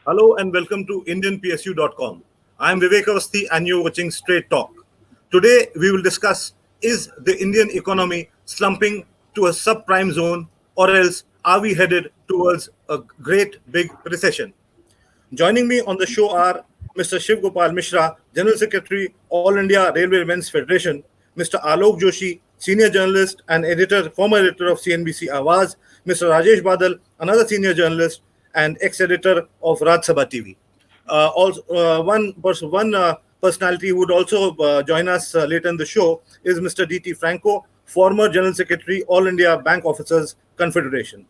Hello and welcome to IndianPSU.com. I am Vivek Avasthi and you're watching Straight Talk. Today we will discuss, is the Indian economy slumping to a subprime zone, or else are we headed towards a great big recession? Joining me on the show are Mr. Shiv Gopal Mishra, General Secretary, All India Railway Men's Federation; Mr. Alok Joshi, Senior Journalist and former editor of CNBC Awaz; Mr. Rajesh Badal, another Senior Journalist and ex-editor of Raj Sabha TV. One personality who would also join us later in the show is Mr. D.T. Franco, former General Secretary, All India Bank Officers Confederation.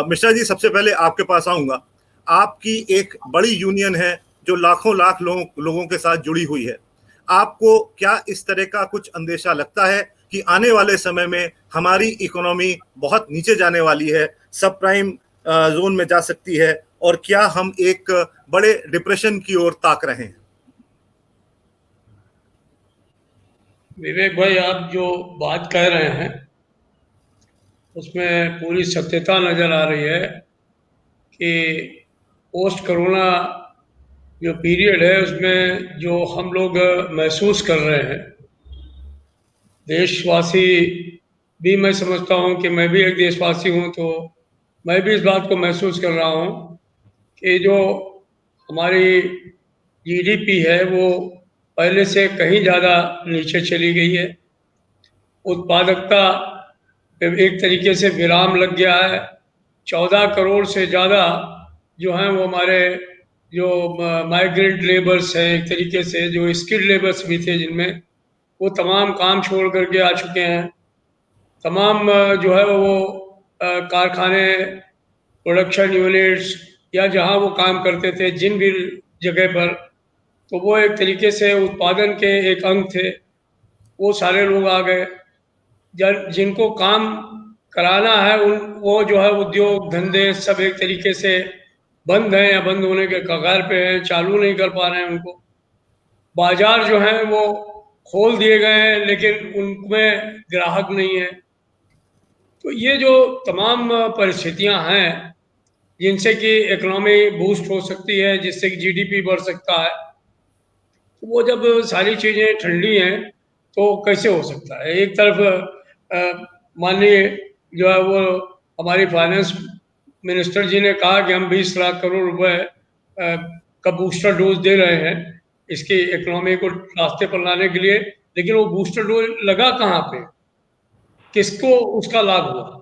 Mishra ji, सबसे पहले आपके पास आऊंगा. आपकी एक बड़ी union है जो लाखों लाख लोगों के साथ जुड़ी हुई है. आपको क्या इस तरह का कुछ अंदेशा लगता है कि आने वाले समय में हमारी इकोनॉमी बहुत नीचे जाने वाली है, सब प्राइम जोन में जा सकती है, और क्या हम एक बड़े डिप्रेशन की ओर ताक रहे हैं? विवेक भाई, आप जो बात कह रहे हैं उसमें पूरी सत्यता नज़र आ रही है कि पोस्ट कोरोना जो पीरियड है उसमें जो हम लोग महसूस कर रहे हैं, देशवासी भी, मैं समझता हूं कि मैं भी एक देशवासी हूं, तो मैं भी इस बात को महसूस कर रहा हूं कि जो हमारी जीडीपी है वो पहले से कहीं ज़्यादा नीचे चली गई है. उत्पादकता एक तरीके से विराम लग गया है. 14 करोड़ से ज़्यादा जो हैं वो हमारे जो माइग्रेंट लेबर्स हैं, एक तरीके से जो स्किल्ड लेबर्स भी थे जिनमें, वो तमाम काम छोड़ करके आ चुके हैं. तमाम जो है वो कारखाने, प्रोडक्शन यूनिट्स या जहां वो काम करते थे जिन भी जगह पर, तो वो एक तरीके से उत्पादन के एक अंग थे, वो सारे लोग आ गए. जिनको काम कराना है वो जो है उद्योग धंधे सब एक तरीके से बंद हैं या बंद होने के कगार पे हैं, चालू नहीं कर पा रहे हैं उनको. बाजार जो हैं वो खोल दिए गए हैं लेकिन उनमें ग्राहक नहीं है. तो ये जो तमाम परिस्थितियां हैं जिनसे कि इकोनॉमी बूस्ट हो सकती है, जिससे कि जीडीपी बढ़ सकता है, तो वो जब सारी चीज़ें ठंडी हैं तो कैसे हो सकता है? एक तरफ माननीय जो है वो हमारी फाइनेंस मिनिस्टर जी ने कहा कि हम 20 लाख करोड़ रुपए का बूस्टर डोज दे रहे हैं इसकी इकोनॉमी को रास्ते पर लाने के लिए, लेकिन वो बूस्टर डोज लगा कहाँ पे, किसको उसका लाभ हुआ?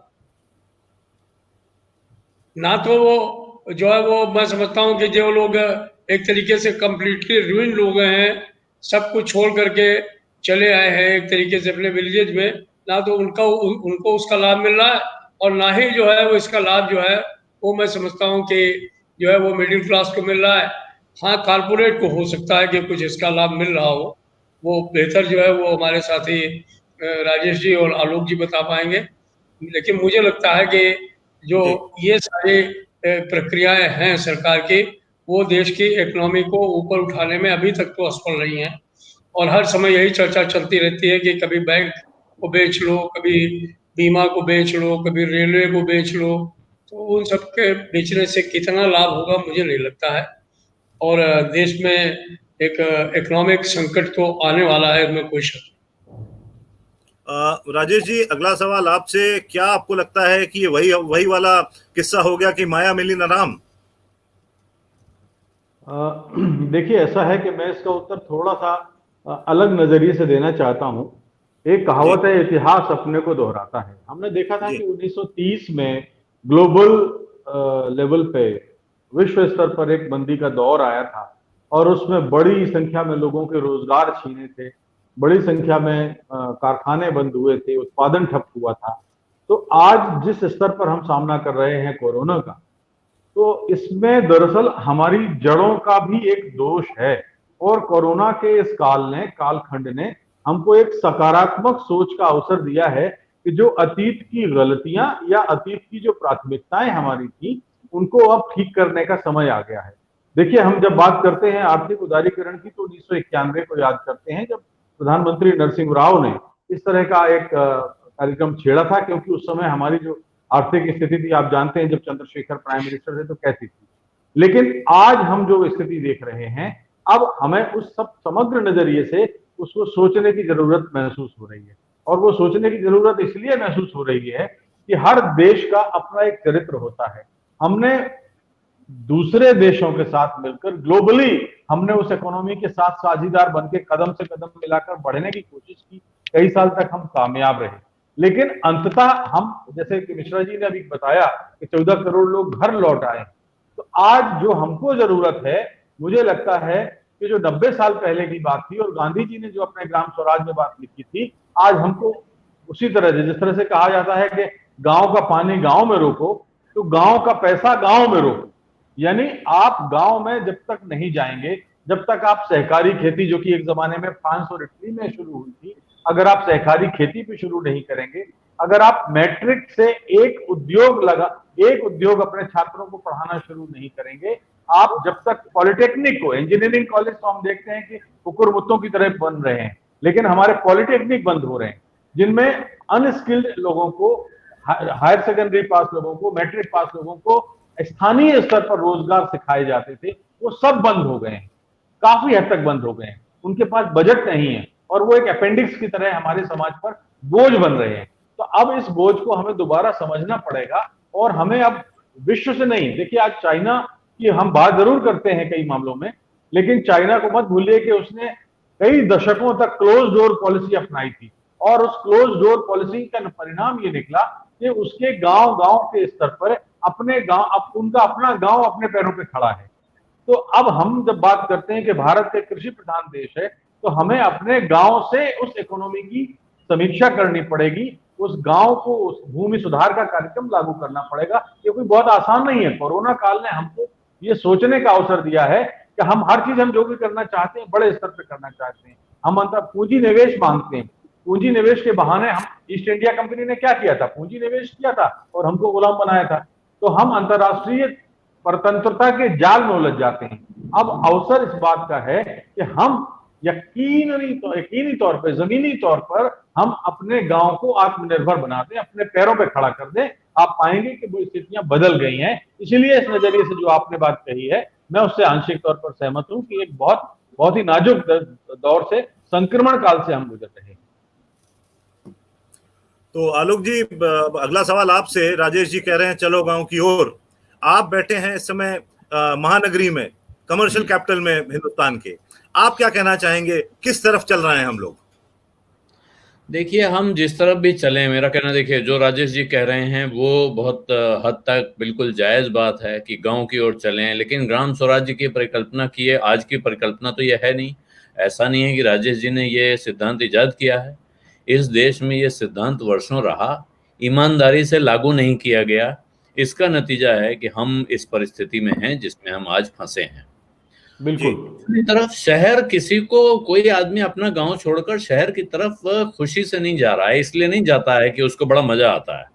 ना तो वो जो है वो, मैं समझता हूँ कि जो लोग एक तरीके से कम्प्लीटली रूइन लोग हैं, सब कुछ छोड़ करके चले आए हैं एक तरीके से अपने विलेजेज में, ना तो उनको उसका लाभ मिल रहा है, और ना ही जो है वो इसका लाभ जो है वो मैं समझता हूँ कि जो है वो मिडिल क्लास को मिल रहा है. हाँ, कारपोरेट को हो सकता है कि कुछ इसका लाभ मिल रहा हो, वो बेहतर जो है वो हमारे साथी राजेश जी और आलोक जी बता पाएंगे. लेकिन मुझे लगता है कि जो ये सारी प्रक्रियाएं हैं सरकार की, वो देश की इकोनॉमी को ऊपर उठाने में अभी तक तो असफल रही हैं. और हर समय यही चर्चा चलती रहती है कि कभी बैंक को बेच लो, कभी बीमा को बेच लो, कभी रेलवे को बेच लो. तो उन सब के बेचने से कितना लाभ होगा मुझे नहीं लगता है, और देश में एक इकोनॉमिक संकट तो आने वाला है, इसमें कोई शक नहीं. राजेश जी, अगला सवाल आपसे, क्या आपको लगता है कि वही वाला किस्सा हो गया कि माया मिली न राम? देखिए, ऐसा है कि मैं इसका उत्तर थोड़ा सा अलग नजरिए से देना चाहता हूं. एक कहावत है, इतिहास अपने को दोहराता है. हमने देखा था कि 1930 में ग्लोबल लेवल पे, विश्व स्तर पर एक मंदी का दौर आया था, और उसमें बड़ी संख्या में लोगों के रोजगार छीने थे, बड़ी संख्या में कारखाने बंद हुए थे, उत्पादन ठप हुआ था. तो आज जिस स्तर पर हम सामना कर रहे हैं कोरोना का, तो इसमें दरअसल हमारी जड़ों का भी एक दोष है, और कोरोना के इस कालखंड ने हमको एक सकारात्मक सोच का अवसर दिया है कि जो अतीत की गलतियां या अतीत की जो प्राथमिकताएं हमारी थी, उनको अब ठीक करने का समय आ गया है. देखिए, हम जब बात करते हैं आर्थिक उदारीकरण की, तो 1991 को याद करते हैं, जब प्रधानमंत्री नरसिंह राव ने इस तरह का एक कार्यक्रम छेड़ा था, क्योंकि उस समय हमारी जो आर्थिक स्थिति थी, आप जानते हैं, जब चंद्रशेखर प्राइम मिनिस्टर थे तो कैसी थी. लेकिन आज हम जो स्थिति देख रहे हैं, अब हमें उस सब समग्र नजरिए से उसको सोचने की जरूरत महसूस हो रही है। और वो सोचने की जरूरत इसलिए महसूस हो रही है कि हर देश का अपना एक चरित्र होता है। हमने दूसरे देशों के साथ मिलकर ग्लोबली हमने उस इकोनॉमी के साथ साझीदार बनकर कदम से कदम मिलाकर बढ़ने की कोशिश की। कई साल तक हम कामयाब रहे, लेकिन अंततः हम, जैसे कि मिश्रा जी ने अभी बताया कि 14 करोड़ लोग घर लौट आए। तो आज जो हमको जरूरत है, मुझे लगता है कि जो 90 साल पहले की बात थी और गांधी जी ने जो अपने ग्राम स्वराज में बात लिखी थी, आज हमको उसी तरह से, जिस तरह से कहा जाता है कि गांव का पानी गांव में रोको, तो गांव का पैसा गांव में रोको। यानी आप गांव में जब तक नहीं जाएंगे, जब तक आप सहकारी खेती, जो कि एक जमाने में फ्रांस और इटली में शुरू हुई थी, अगर आप सहकारी खेती पे शुरू नहीं करेंगे, अगर आप मैट्रिक से एक उद्योग अपने छात्रों को पढ़ाना शुरू नहीं करेंगे, आप जब तक पॉलिटेक्निक को, इंजीनियरिंग कॉलेज तो हम देखते हैं कि कुकुर मुत्तों की तरह बन रहे हैं, लेकिन हमारे पॉलिटेक्निक बंद हो रहे हैं, जिनमें अनस्किल्ड लोगों को, हायर सेकेंडरी पास लोगों को, मैट्रिक पास लोगों को स्थानीय स्तर पर रोजगार सिखाए जाते थे, वो सब बंद हो गए हैं, काफी हद तक बंद हो गए हैं। उनके पास बजट नहीं है और वो एक अपेंडिक्स की तरह हमारे समाज पर बोझ बन रहे हैं। तो अब इस बोझ को हमें दोबारा समझना पड़ेगा और हमें अब विश्व से नहीं, देखिए आज चाइना की हम बात जरूर करते हैं कई मामलों में, लेकिन चाइना को मत भूलिए कि उसने कई दशकों तक क्लोज डोर पॉलिसी अपनाई थी और उस क्लोज डोर पॉलिसी का परिणाम ये निकला कि उसके गांव गांव के स्तर पर अपने गांव, उनका अपना गांव अपने पैरों पे खड़ा है। तो अब हम जब बात करते हैं कि भारत एक कृषि प्रधान देश है, तो हमें अपने गांव से उस इकोनॉमी की समीक्षा करनी पड़ेगी, उस गांव को, उस भूमि सुधार का कार्यक्रम लागू करना पड़ेगा। ये कोई बहुत आसान नहीं है। कोरोना काल ने हमको ये सोचने का अवसर दिया है कि हम हर चीज, हम जो भी करना चाहते हैं बड़े स्तर पर करना चाहते हैं। हम अंतर पूंजी निवेश मांगते हैं, पूंजी निवेश के बहाने हम, ईस्ट इंडिया कंपनी ने क्या किया था, पूंजी निवेश किया था और हमको गुलाम बनाया था। तो हम अंतरराष्ट्रीय परतंत्रता के जाल में उलझ जाते हैं। अब अवसर इस बात का है कि हम यकीनी तौर पर, जमीनी तौर पर हम अपने गांव को आत्मनिर्भर बना दें, अपने पैरों पे खड़ा कर दें। आप पाएंगे कि वो स्थितियां बदल गई हैं। इसीलिए इस नजरिए से जो आपने बात कही है, मैं उससे आंशिक तौर पर सहमत हूं कि एक बहुत ही नाजुक दौर से, संक्रमण काल से हम गुजर रहे हैं। तो आलोक जी, अगला सवाल आपसे। राजेश जी कह रहे हैं चलो गांव की ओर। आप बैठे हैं इस समय महानगरी में, कमर्शियल कैपिटल में हिंदुस्तान के। आप क्या कहना चाहेंगे, किस तरफ चल रहे हैं हम लोग? देखिए, हम जिस तरफ भी चलें, मेरा कहना, देखिए जो राजेश जी कह रहे हैं वो बहुत हद तक बिल्कुल जायज़ बात है कि गांव की ओर चलें, लेकिन ग्राम स्वराज्य की परिकल्पना की है, आज की परिकल्पना तो ये है नहीं। ऐसा नहीं है कि राजेश जी ने ये सिद्धांत इजाद किया है। इस देश में ये सिद्धांत वर्षों रहा, ईमानदारी से लागू नहीं किया गया। इसका नतीजा है कि हम इस परिस्थिति में हैं जिसमें हम आज फंसे हैं। बिल्कुल। दूसरी तरफ शहर, किसी को, कोई आदमी अपना गांव छोड़कर शहर की तरफ खुशी से नहीं जा रहा है, इसलिए नहीं जाता है कि उसको बड़ा मजा आता है।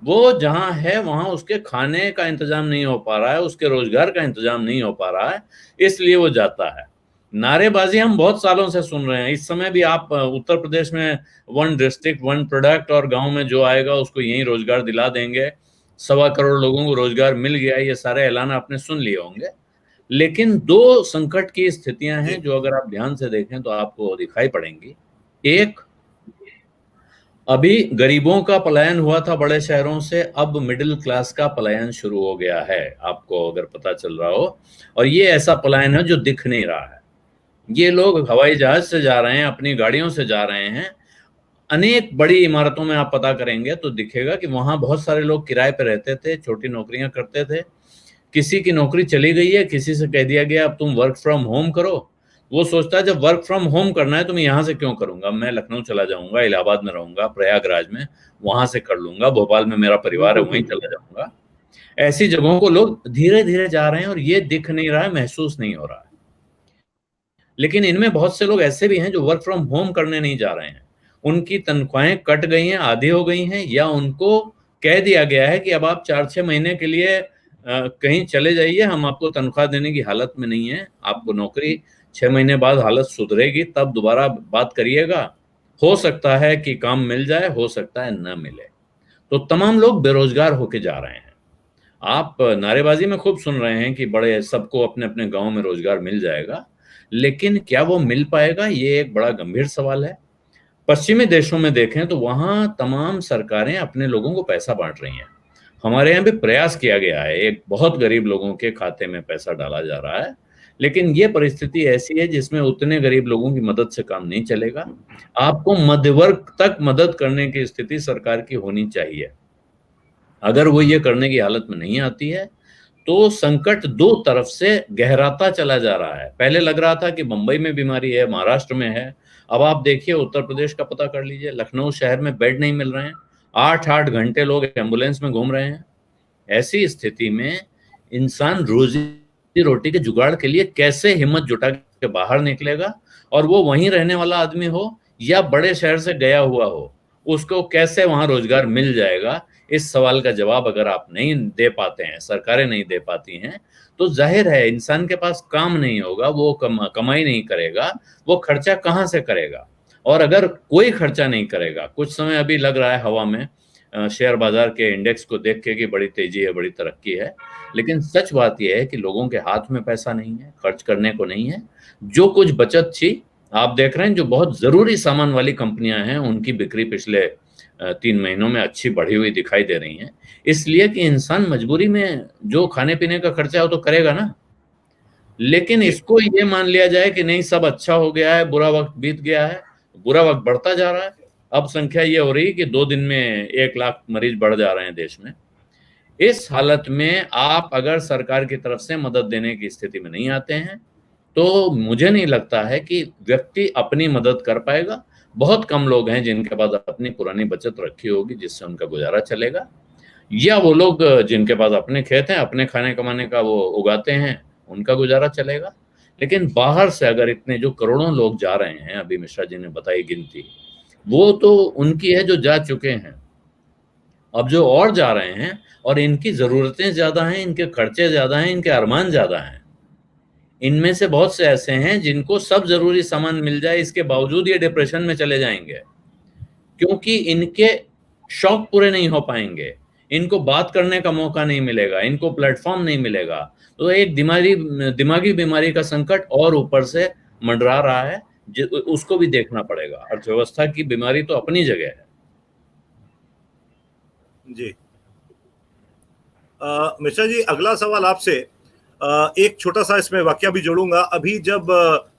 वो जहां है वहां उसके खाने का इंतजाम नहीं हो पा रहा है, उसके रोजगार का इंतजाम नहीं हो पा रहा है, इसलिए वो जाता है। नारेबाजी हम बहुत सालों से सुन रहे हैं। इस समय भी आप उत्तर प्रदेश में 1 डिस्ट्रिक्ट 1 प्रोडक्ट, और गांव में जो आएगा उसको यही रोजगार दिला देंगे, 1.25 करोड़ लोगों को रोजगार मिल गया, ये सारे ऐलान आपने सुन लिए होंगे। लेकिन 2 संकट की स्थितियां हैं जो अगर आप ध्यान से देखें तो आपको दिखाई पड़ेंगी। एक, अभी गरीबों का पलायन हुआ था बड़े शहरों से, अब मिडिल क्लास का पलायन शुरू हो गया है, आपको अगर पता चल रहा हो। और ये ऐसा पलायन है जो दिख नहीं रहा है। ये लोग हवाई जहाज से जा रहे हैं, अपनी गाड़ियों से जा रहे हैं। अनेक बड़ी इमारतों में आप पता करेंगे तो दिखेगा कि वहां बहुत सारे लोग किराए पे रहते थे, छोटी नौकरियां करते थे। किसी की नौकरी चली गई है, किसी से कह दिया गया अब तुम वर्क फ्रॉम होम करो। वो सोचता है जब वर्क फ्रॉम होम करना है तो मैं यहाँ से क्यों करूंगा, मैं लखनऊ चला जाऊंगा, इलाहाबाद में रहूंगा, प्रयागराज में, वहां से कर लूंगा, भोपाल में मेरा परिवार है वहीं चला जाऊंगा। ऐसी जगहों को लोग धीरे धीरे जा रहे हैं और ये दिख नहीं रहा है, महसूस नहीं हो रहा है। लेकिन इनमें बहुत से लोग ऐसे भी हैं जो वर्क फ्रॉम होम करने नहीं जा रहे हैं। उनकी तनख्वाहें कट गई हैं, आधी हो गई हैं, या उनको कह दिया गया है कि अब आप 4-6 महीने के लिए कहीं चले जाइए, हम आपको तनख्वाह देने की हालत में नहीं है, आपको नौकरी 6 महीने बाद हालत सुधरेगी तब दोबारा बात करिएगा। हो सकता है कि काम मिल जाए, हो सकता है न मिले। तो तमाम लोग बेरोजगार होके जा रहे हैं। आप नारेबाजी में खूब सुन रहे हैं कि बड़े सबको अपने अपने गांव में रोजगार मिल जाएगा, लेकिन क्या वो मिल पाएगा, ये एक बड़ा गंभीर सवाल है। पश्चिमी देशों में देखें तो वहां तमाम सरकारें अपने लोगों को पैसा बांट रही हैं। हमारे यहाँ भी प्रयास किया गया है, एक बहुत गरीब लोगों के खाते में पैसा डाला जा रहा है, लेकिन ये परिस्थिति ऐसी है जिसमें उतने गरीब लोगों की मदद से काम नहीं चलेगा। आपको मध्यवर्ग तक मदद करने की स्थिति सरकार की होनी चाहिए। अगर वो ये करने की हालत में नहीं आती है तो संकट दो तरफ से गहराता चला जा रहा है। पहले लग रहा था कि मुंबई में बीमारी है, महाराष्ट्र में है, अब आप देखिए उत्तर प्रदेश का पता कर लीजिए, लखनऊ शहर में बेड नहीं मिल रहे हैं, 8-8 घंटे लोग एम्बुलेंस में घूम रहे हैं। ऐसी स्थिति में इंसान रोजी रोटी के जुगाड़ के लिए कैसे हिम्मत जुटा के बाहर निकलेगा, और वो वहीं रहने वाला आदमी हो या बड़े शहर से गया हुआ हो, उसको कैसे वहां रोजगार मिल जाएगा? इस सवाल का जवाब अगर आप नहीं दे पाते हैं, सरकारें नहीं दे पाती हैं, तो जाहिर है इंसान के पास काम नहीं होगा, वो कमाई नहीं करेगा, वो खर्चा कहाँ से करेगा? और अगर कोई खर्चा नहीं करेगा, कुछ समय अभी लग रहा है हवा में शेयर बाजार के इंडेक्स को देख के कि बड़ी तेजी है, बड़ी तरक्की है, लेकिन सच बात यह है कि लोगों के हाथ में पैसा नहीं है, खर्च करने को नहीं है। जो कुछ बचत थी, आप देख रहे हैं जो बहुत जरूरी सामान वाली कंपनियां हैं उनकी बिक्री पिछले 3 महीनों में अच्छी बढ़ी हुई दिखाई दे रही हैं, इसलिए कि इंसान मजबूरी में जो खाने पीने का खर्चा हो तो करेगा ना। लेकिन इसको ये मान लिया जाए कि नहीं सब अच्छा हो गया है, बुरा वक्त बीत गया है, बुरा वक्त बढ़ता जा रहा है। अब संख्या ये हो रही है कि 2 दिन में 1 लाख मरीज बढ़ जा रहे हैं देश में। इस हालत में आप अगर सरकार की तरफ से मदद देने की स्थिति में नहीं आते हैं तो मुझे नहीं लगता है कि व्यक्ति अपनी मदद कर पाएगा। बहुत कम लोग हैं जिनके पास अपनी पुरानी बचत रखी होगी जिससे उनका गुजारा चलेगा, या वो लोग जिनके पास अपने खेत हैं, अपने खाने कमाने का वो उगाते हैं, उनका गुजारा चलेगा। लेकिन बाहर से अगर इतने जो करोड़ों लोग जा रहे हैं, अभी मिश्रा जी ने बताई गिनती, वो तो उनकी है जो जा चुके हैं। अब जो और जा रहे हैं, और इनकी जरूरतें ज्यादा हैं, इनके खर्चे ज्यादा हैं, इनके अरमान ज्यादा हैं। इनमें से बहुत से ऐसे हैं जिनको सब जरूरी सामान मिल जाए, इसके बावजूद ये डिप्रेशन में चले जाएंगे, क्योंकि इनके शौक पूरे नहीं हो पाएंगे, इनको बात करने का मौका नहीं मिलेगा, इनको प्लेटफॉर्म नहीं मिलेगा। तो एक दिमागी बीमारी का संकट और ऊपर से मंडरा रहा है, उसको भी देखना पड़ेगा। अर्थव्यवस्था की बीमारी तो अपनी जगह है। जी मिश्रा जी, अगला सवाल आपसे, एक छोटा सा इसमें वाकया भी जोड़ूंगा। अभी जब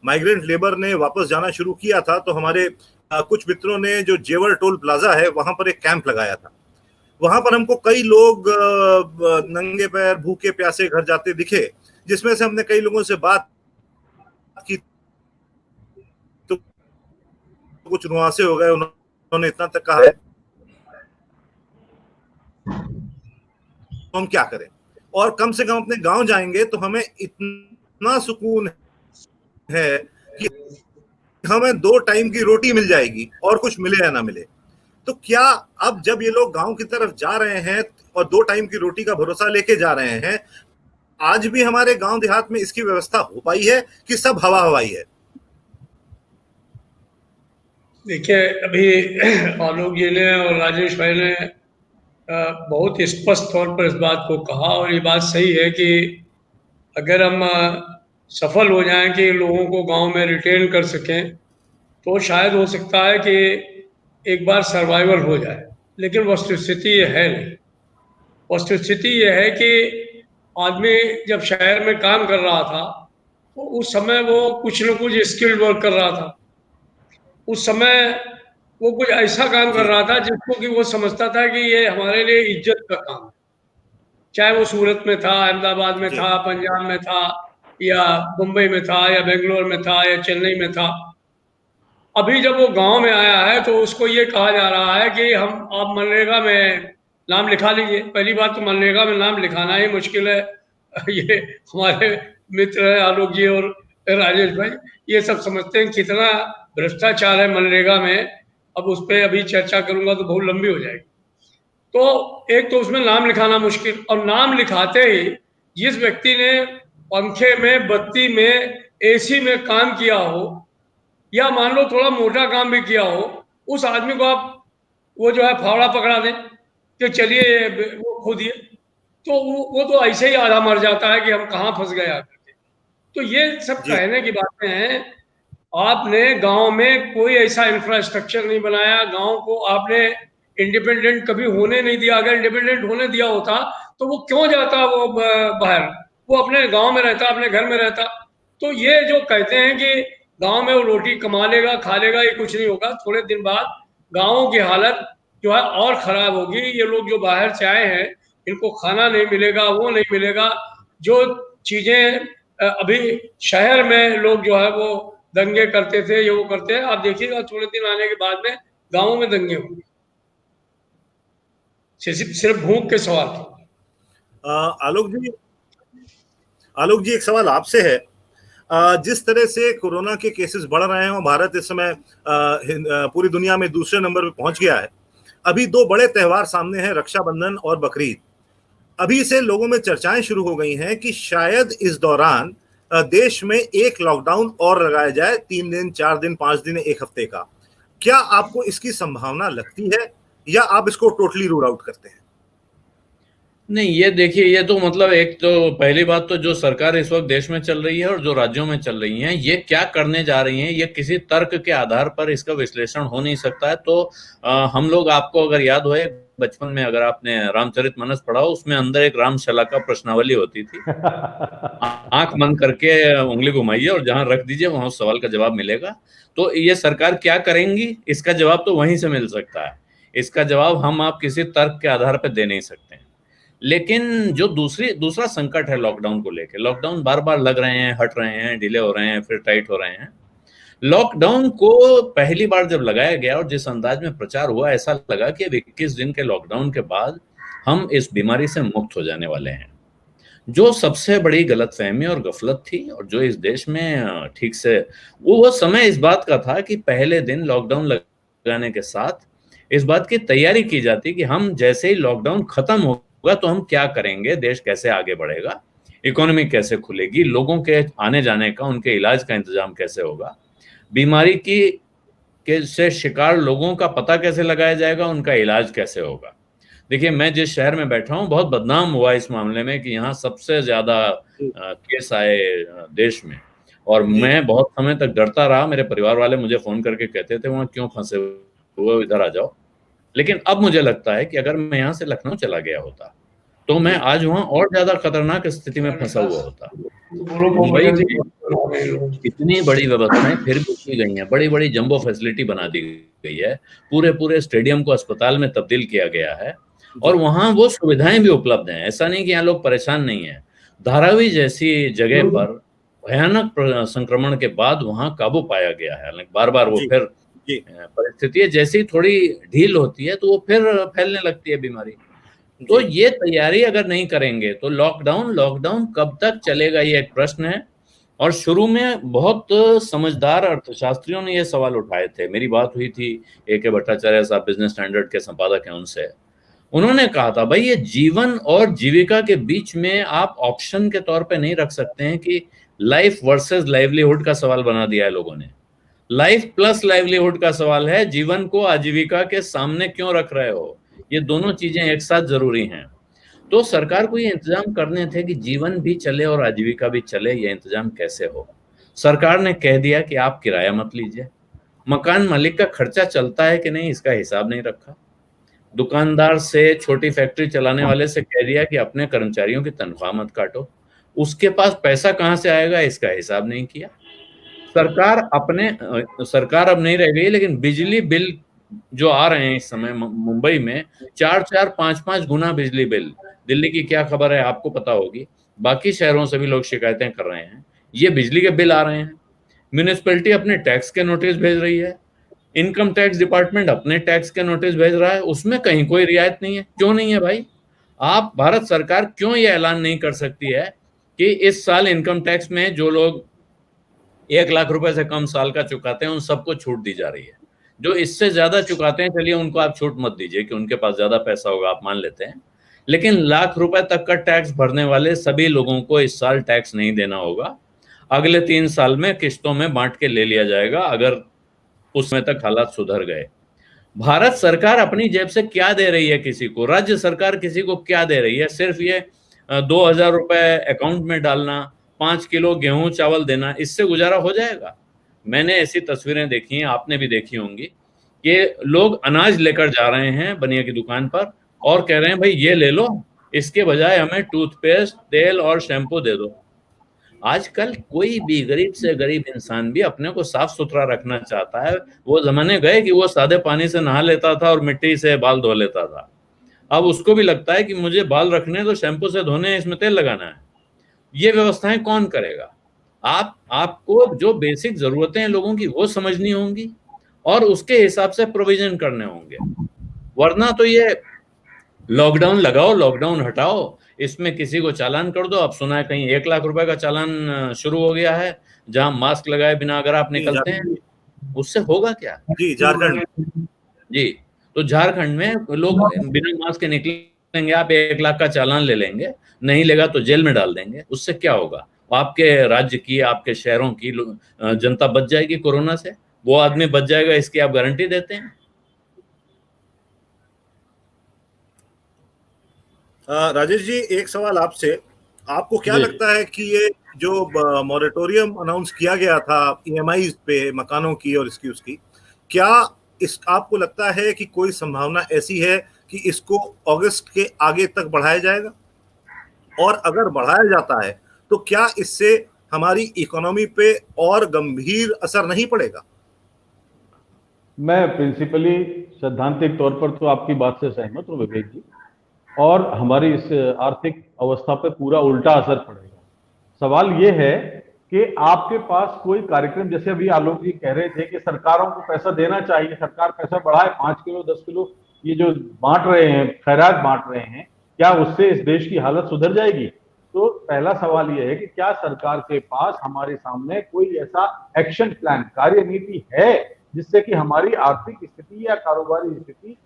माइग्रेंट लेबर ने वापस जाना शुरू किया था तो हमारे कुछ मित्रों ने जो जेवर टोल प्लाजा है वहां पर एक कैंप लगाया था। वहां पर हमको कई लोग नंगे पैर भूखे प्यासे घर जाते दिखे, जिसमें से हमने कई लोगों से बात की तो कुछ नुआंसे हो गए। उन्होंने इतना तक कहा है हम क्या करें, और कम से कम अपने गांव जाएंगे तो हमें इतना सुकून है कि हमें 2 टाइम की रोटी मिल जाएगी और कुछ मिले या ना मिले। तो क्या अब जब ये लोग गांव की तरफ जा रहे हैं और 2 टाइम की रोटी का भरोसा लेके जा रहे हैं, आज भी हमारे गांव देहात में इसकी व्यवस्था हो पाई है कि सब हवा हवाई है? देखिए, अभी आलोक जी ने और राजेश भाई ने बहुत स्पष्ट तौर पर इस बात को कहा, और ये बात सही है कि अगर हम सफल हो जाएं कि लोगों को गांव में रिटेन कर सकें तो शायद हो सकता है कि एक बार सर्वाइवल हो जाए। लेकिन वस्तुस्थिति ये है नहीं। वस्तुस्थिति ये है कि आदमी जब शहर में काम कर रहा था तो उस समय वो कुछ न कुछ स्किल्ड वर्क कर रहा था। उस समय वो कुछ ऐसा काम कर रहा था जिसको कि वो समझता था कि ये हमारे लिए इज्जत का काम है। चाहे वो सूरत में था, अहमदाबाद में था, पंजाब में था, या मुंबई में था, या बेंगलोर में था, या चेन्नई में था। अभी जब वो गांव में आया है तो उसको ये कहा जा रहा है कि आप मनरेगा में नाम लिखा लीजिए। पहली बात तो मनरेगा में नाम लिखाना ही मुश्किल है। ये हमारे मित्र हैं आलोक जी और राजेश भाई, ये सब समझते हैं कितना भ्रष्टाचार है मनरेगा में। अब उस पर अभी चर्चा करूंगा तो बहुत लंबी हो जाएगी। तो एक तो उसमें नाम लिखाना मुश्किल, और नाम लिखाते ही जिस व्यक्ति ने पंखे में, बत्ती में, एसी में काम किया हो, या मान लो थोड़ा मोटा काम भी किया हो, उस आदमी को आप वो जो है फावड़ा पकड़ा दें कि चलिए वो खो दिए, तो वो तो ऐसे ही आधा मर जाता है कि हम कहाँ फंस गए आकर के। तो ये सब जी। कहने की बातें हैं। आपने गांव में कोई ऐसा इंफ्रास्ट्रक्चर नहीं बनाया, गांव को आपने इंडिपेंडेंट कभी होने नहीं दिया। अगर इंडिपेंडेंट होने दिया होता तो वो क्यों जाता वो बाहर, वो अपने गांव में रहता, अपने घर में रहता। तो ये जो कहते हैं कि गांव में वो रोटी कमा लेगा खा लेगा, ये कुछ नहीं होगा। थोड़े दिन बाद गांवों की हालत जो है और खराब होगी। ये लोग जो बाहर से आए हैं, इनको खाना नहीं मिलेगा, वो नहीं मिलेगा। जो चीजें अभी शहर में लोग जो है वो दंगे करते थे, ये वो करते हैं, आप देखिएगा थोड़े दिन आने के बाद में गांवों में दंगे होंगे, सिर्फ भूख के सवाल की। आलोक जी एक सवाल आपसे है। जिस तरह से कोरोना के केसेस बढ़ रहे हैं और भारत इस समय पूरी दुनिया में दूसरे नंबर पे पहुंच गया है, अभी दो बड़े त्योहार सामने हैं, रक्षाबंधन और बकरीद। अभी से लोगों में चर्चाएं शुरू हो गई हैं कि शायद इस दौरान देश में एक लॉकडाउन और लगाया जाए, 3 दिन 4 दिन 5 दिन 1 हफ्ते का। क्या आपको इसकी संभावना लगती है या आप इसको टोटली रूल आउट करते हैं? नहीं, ये देखिए, ये तो मतलब एक तो पहली बात तो जो सरकार इस वक्त देश में चल रही है और जो राज्यों में चल रही हैं, ये क्या करने जा रही हैं, ये किसी तर्क के आधार पर इसका विश्लेषण हो नहीं सकता है। तो हम लोग, आपको अगर याद हो, बचपन में अगर आपने रामचरितमानस पढ़ा हो, उसमें अंदर एक रामशला का प्रश्नावली होती थी। आंख बंद करके उंगली घुमाइए और जहां रख दीजिए वहां उस सवाल का जवाब मिलेगा। तो ये सरकार क्या करेंगी, इसका जवाब तो वहीं से मिल सकता है। इसका जवाब हम आप किसी तर्क के आधार पर दे नहीं सकते हैं। लेकिन जो दूसरा संकट है लॉकडाउन को लेकर, लॉकडाउन बार बार लग रहे हैं, हट रहे हैं, डिले हो रहे हैं, फिर टाइट हो रहे हैं। लॉकडाउन को पहली बार जब लगाया गया और जिस अंदाज में प्रचार हुआ, ऐसा लगा कि अब 21 दिन के लॉकडाउन के बाद हम इस बीमारी से मुक्त हो जाने वाले हैं। जो सबसे बड़ी गलतफहमी और गफलत थी, और जो इस देश में ठीक से वो समय इस बात का था कि पहले दिन लॉकडाउन लगाने के साथ इस बात की तैयारी की जाती कि हम जैसे ही लॉकडाउन खत्म होगा तो हम क्या करेंगे, देश कैसे आगे बढ़ेगा, इकोनॉमी कैसे खुलेगी, लोगों के आने जाने का, उनके इलाज का इंतजाम कैसे होगा, बीमारी के से शिकार लोगों का पता कैसे लगाया जाएगा, उनका इलाज कैसे होगा। देखिए, मैं जिस शहर में बैठा हूं बहुत बदनाम हुआ इस मामले में कि यहाँ सबसे ज्यादा केस आए देश में, और मैं बहुत समय तक डरता रहा। मेरे परिवार वाले मुझे फोन करके कहते थे, वहां क्यों फंसे हुए, इधर आ जाओ। लेकिन अब मुझे लगता है कि अगर मैं यहाँ से लखनऊ चला गया होता तो मैं आज वहां और ज्यादा खतरनाक स्थिति में फंसा हुआ होता। मुंबई में इतनी बड़ी व्यवस्थाएं फिर भी की गई हैं, बड़ी बड़ी जंबो फैसिलिटी बना दी गई है, पूरे स्टेडियम को अस्पताल में तब्दील किया गया है, और वहां वो सुविधाएं भी उपलब्ध हैं। ऐसा नहीं कि यहाँ लोग परेशान नहीं है। धारावी जैसी जगह पर भयानक संक्रमण के बाद वहां काबू पाया गया है। बार बार वो फिर परिस्थिति जैसी थोड़ी ढील होती है तो वो फिर फैलने लगती है बीमारी। तो ये तैयारी अगर नहीं करेंगे तो लॉकडाउन कब तक चलेगा, ये एक प्रश्न है। और शुरू में बहुत समझदार अर्थशास्त्रियों ने ये सवाल उठाए थे। मेरी बात हुई थी A.K. भट्टाचार्य साहब, बिजनेस स्टैंडर्ड के संपादक हैं, उनसे। उन्होंने कहा था, भाई ये जीवन और जीविका के बीच में आप ऑप्शन के तौर पे नहीं रख सकते हैं कि लाइफ वर्सेस लाइवलीहुड का सवाल बना दिया है लोगों ने। लाइफ प्लस लाइवलीहुड का सवाल है, जीवन को आजीविका के सामने क्यों रख रहे हो? ये दोनों चीजें एक साथ जरूरी हैं। तो सरकार को ये इंतजाम करने थे कि जीवन भी चले और आजीविका भी चले। ये इंतजाम कैसे हो? सरकार ने कह दिया कि आप किराया मत लीजिए। मकान मालिक का खर्चा चलता है कि नहीं, इसका हिसाब नहीं रखा। दुकानदार से, छोटी फैक्ट्री चलाने वाले से कह दिया कि अपने कर्मचारियों की तनख्वाह मत काटो। उसके पास पैसा कहाँ से आएगा, इसका हिसाब नहीं किया। सरकार अब नहीं रह गई, लेकिन बिजली बिल जो आ रहे हैं इस समय मुंबई में 4-4, 5-5 गुना बिजली बिल। दिल्ली की क्या खबर है आपको पता होगी, बाकी शहरों से भी लोग शिकायतें कर रहे हैं। ये बिजली के बिल आ रहे हैं। म्यूनिसिपैलिटी अपने टैक्स के नोटिस भेज रही है, इनकम टैक्स डिपार्टमेंट अपने टैक्स के नोटिस भेज रहा है, उसमें कहीं कोई रियायत नहीं है। क्यों नहीं है भाई? आप, भारत सरकार क्यों ये ऐलान नहीं कर सकती है कि इस साल इनकम टैक्स में जो लोग 1 लाख रुपए से कम साल का चुकाते हैं उन सबको छूट दी जा रही है। जो इससे ज्यादा चुकाते हैं, चलिए उनको आप छूट मत दीजिए कि उनके पास ज्यादा पैसा होगा, आप मान लेते हैं, लेकिन लाख रुपए तक का टैक्स भरने वाले सभी लोगों को इस साल टैक्स नहीं देना होगा। अगले 3 साल में किस्तों में बांट के ले लिया जाएगा, अगर उस समय तक हालात सुधर गए। भारत सरकार अपनी जेब से क्या दे रही है किसी को? राज्य सरकार किसी को क्या दे रही है? सिर्फ ये 2,000 रुपए अकाउंट में डालना, 5 किलो गेहूं चावल देना, इससे गुजारा हो जाएगा? मैंने ऐसी तस्वीरें देखी हैं, आपने भी देखी होंगी, कि लोग अनाज लेकर जा रहे हैं बनिया की दुकान पर और कह रहे हैं भाई ये ले लो, इसके बजाय हमें टूथपेस्ट, तेल और शैम्पू दे दो। आजकल कोई भी गरीब से गरीब इंसान भी अपने को साफ सुथरा रखना चाहता है। वो जमाने गए कि वो सादे पानी से नहा लेता था और मिट्टी से बाल धो लेता था। अब उसको भी लगता है कि मुझे बाल रखने तो शैम्पू से धोने हैं, इसमें तेल लगाना है। ये व्यवस्थाएं कौन करेगा? आपको जो बेसिक जरूरतें हैं लोगों की वो समझनी होंगी और उसके हिसाब से प्रोविजन करने होंगे। वरना तो ये लॉकडाउन लगाओ, लॉकडाउन हटाओ, इसमें किसी को चालान कर दो। अब सुना है कहीं 1 लाख रुपए का चालान शुरू हो गया है, जहां मास्क लगाए बिना अगर आप निकलते हैं। उससे होगा क्या? जी, झारखंड। जी, तो झारखंड में लोग बिना मास्क के निकलेंगे, आप 1 लाख का चालान ले लेंगे, नहीं लेगा तो जेल में डाल देंगे। उससे क्या होगा? आपके राज्य की, आपके शहरों की जनता बच जाएगी कोरोना से? वो आदमी बच जाएगा इसकी आप गारंटी देते हैं? राजेश जी, एक सवाल आपसे, आपको क्या लगता है कि ये जो मॉरेटोरियम अनाउंस किया गया था ईएमआई पे मकानों की और इसकी उसकी, क्या इस आपको लगता है कि कोई संभावना ऐसी है कि इसको अगस्त के आगे तक बढ़ाया जाएगा? और अगर बढ़ाया जाता है तो क्या इससे हमारी इकोनॉमी पे और गंभीर असर नहीं पड़ेगा? मैं प्रिंसिपली सैद्धांतिक तौर पर तो आपकी बात से सहमत हूं विवेक जी, और हमारी इस आर्थिक अवस्था पे पूरा उल्टा असर पड़ेगा। सवाल ये है कि आपके पास कोई कार्यक्रम, जैसे अभी आलोक जी कह रहे थे कि सरकारों को पैसा देना चाहिए, सरकार पैसा बढ़ाए, 5 किलो 10 किलो ये जो बांट रहे हैं, खैरात बांट रहे हैं, क्या उससे इस देश की हालत सुधर जाएगी? तो पहला सवाल यह है कि क्या सरकार के पास हमारे सामने कोई ऐसा एक्शन प्लान, कार्यनीति है जिससे कि हमारी आर्थिक स्थिति या कारोबारी स्थिति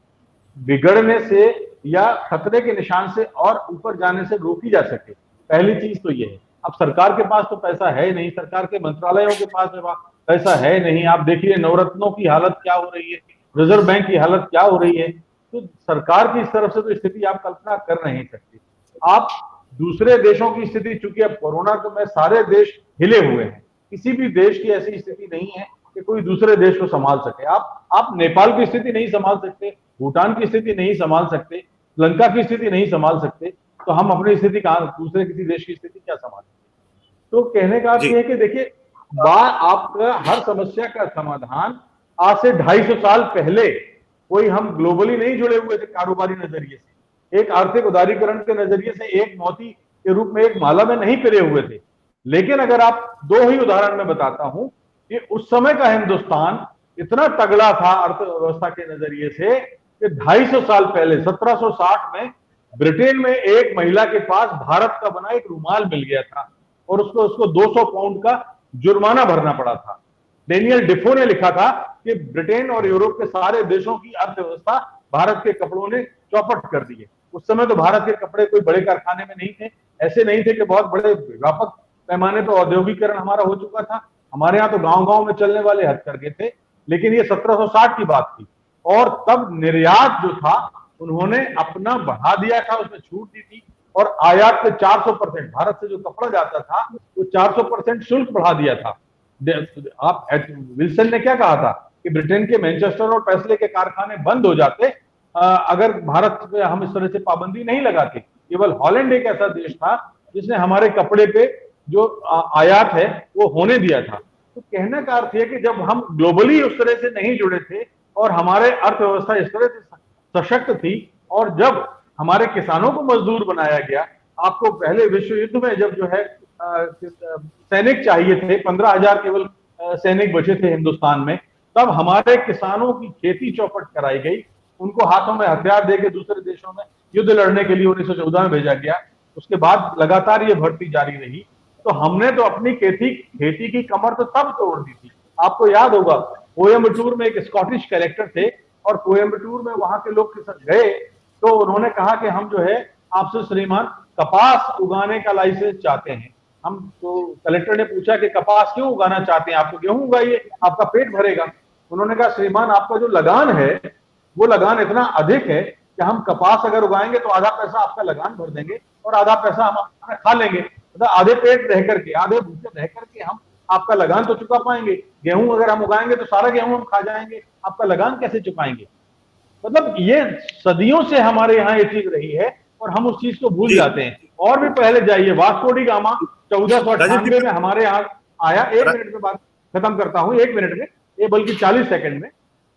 बिगड़ने से या खतरे के निशान से और ऊपर जाने से रोकी जा सके? पहली चीज तो ये है। अब सरकार के पास तो पैसा है नहीं, सरकार के मंत्रालयों के पास पैसा है नहीं। आप देखिए नवरत्नों की हालत क्या हो रही है, रिजर्व बैंक की हालत क्या हो रही है। तो सरकार की इस तरफ से तो स्थिति आप कल्पना कर नहीं सकते। आप दूसरे देशों की स्थिति, चूंकि अब कोरोना तो में सारे देश हिले हुए हैं, किसी भी देश की ऐसी स्थिति नहीं है कि कोई दूसरे देश को संभाल सके। आप नेपाल की स्थिति नहीं संभाल सकते, भूटान की स्थिति नहीं संभाल सकते, श्रीलंका की स्थिति नहीं संभाल सकते, तो हम अपनी स्थिति कहां, दूसरे किसी देश की स्थिति क्या संभाल सकते? तो कहने का अर्थ है कि देखिए, आपका हर समस्या का समाधान आज से 250 साल पहले, कोई हम ग्लोबली नहीं जुड़े हुए थे कारोबारी नजरिए से, एक आर्थिक उदारीकरण के नजरिए से एक मोती के रूप में एक माला में नहीं पिरे हुए थे। लेकिन अगर आप दो ही उदाहरण में बताता हूं कि उस समय का हिंदुस्तान इतना तगड़ा था अर्थव्यवस्था के नजरिए से कि 250 साल पहले 1760 में ब्रिटेन में एक महिला के पास भारत का बना एक रुमाल मिल गया था और उसको 200 पाउंड का जुर्माना भरना पड़ा था। डेनियल डिफो ने लिखा था कि ब्रिटेन और यूरोप के सारे देशों की अर्थव्यवस्था भारत के कपड़ों ने चौपट कर दी है। उस समय तो भारत के कपड़े कोई बड़े कारखाने में नहीं थे, ऐसे नहीं थे कि बहुत बड़े व्यापक पैमाने पर औद्योगिकरण हमारा हो चुका था। हमारे यहाँ तो गांव-गांव में चलने वाले हथकरघे थे। लेकिन ये 1760 की बात थी और तब निर्यात जो था उन्होंने अपना बढ़ा दिया था, उसमें छूट दी थी और आयात पे 400%, भारत से जो कपड़ा जाता था वो 400% शुल्क बढ़ा दिया था। आप विल्सन ने क्या कहा था कि ब्रिटेन के मैनचेस्टर और पैसले के कारखाने बंद हो जाते अगर भारत पे हम इस तरह से पाबंदी नहीं लगाते। केवल हॉलैंड एक ऐसा देश था जिसने हमारे कपड़े पे जो आयात है वो होने दिया था। तो कहने का अर्थ है कि जब हम ग्लोबली उस तरह से नहीं जुड़े थे और हमारे अर्थव्यवस्था इस तरह से सशक्त थी और जब हमारे किसानों को मजदूर बनाया गया, आपको पहले विश्व युद्ध में जब जो है सैनिक चाहिए थे, 15,000 केवल सैनिक बचे थे हिंदुस्तान में, तब हमारे किसानों की खेती चौपट कराई गई, उनको हाथों में हथियार देके दूसरे देशों में युद्ध लड़ने के लिए 1914 में भेजा गया। उसके बाद लगातार ये भर्ती जारी रही। तो हमने तो अपनी खेती की कमर तो तब तोड़ दी थी। आपको याद होगा कोयम्बटूर में एक स्कॉटिश कलेक्टर थे और कोयम्बटूर में वहां के लोग गए तो उन्होंने कहा कि हम जो है आपसे श्रीमान कपास उगाने का लाइसेंस चाहते हैं। हम तो कलेक्टर ने पूछा कि कपास क्यों उगाना चाहते हैं, आप तो गेहूं उगाइए, आपका पेट भरेगा। उन्होंने कहा श्रीमान आपका जो लगान है वो लगान इतना अधिक है कि कि हम कपास अगर उगाएंगे तो आधा पैसा आपका लगान भर देंगे और आधा पैसा हम अपना खा लेंगे, मतलब आधे पेट रह करके, आधे भूखे रह करके हम आपका लगान तो चुका पाएंगे। गेहूं अगर हम उगाएंगे तो सारा गेहूं हम खा जाएंगे, आपका लगान कैसे चुकाएंगे? मतलब ये सदियों से हमारे यहाँ ये चीज रही है और हम उस चीज को भूल जाते हैं। और भी पहले जाइए, वास्को डी गामा 1498 में हमारे यहाँ आया। 1 मिनट में बात खत्म करता हूँ, 1 मिनट में, ये बल्कि 40 सेकंड में।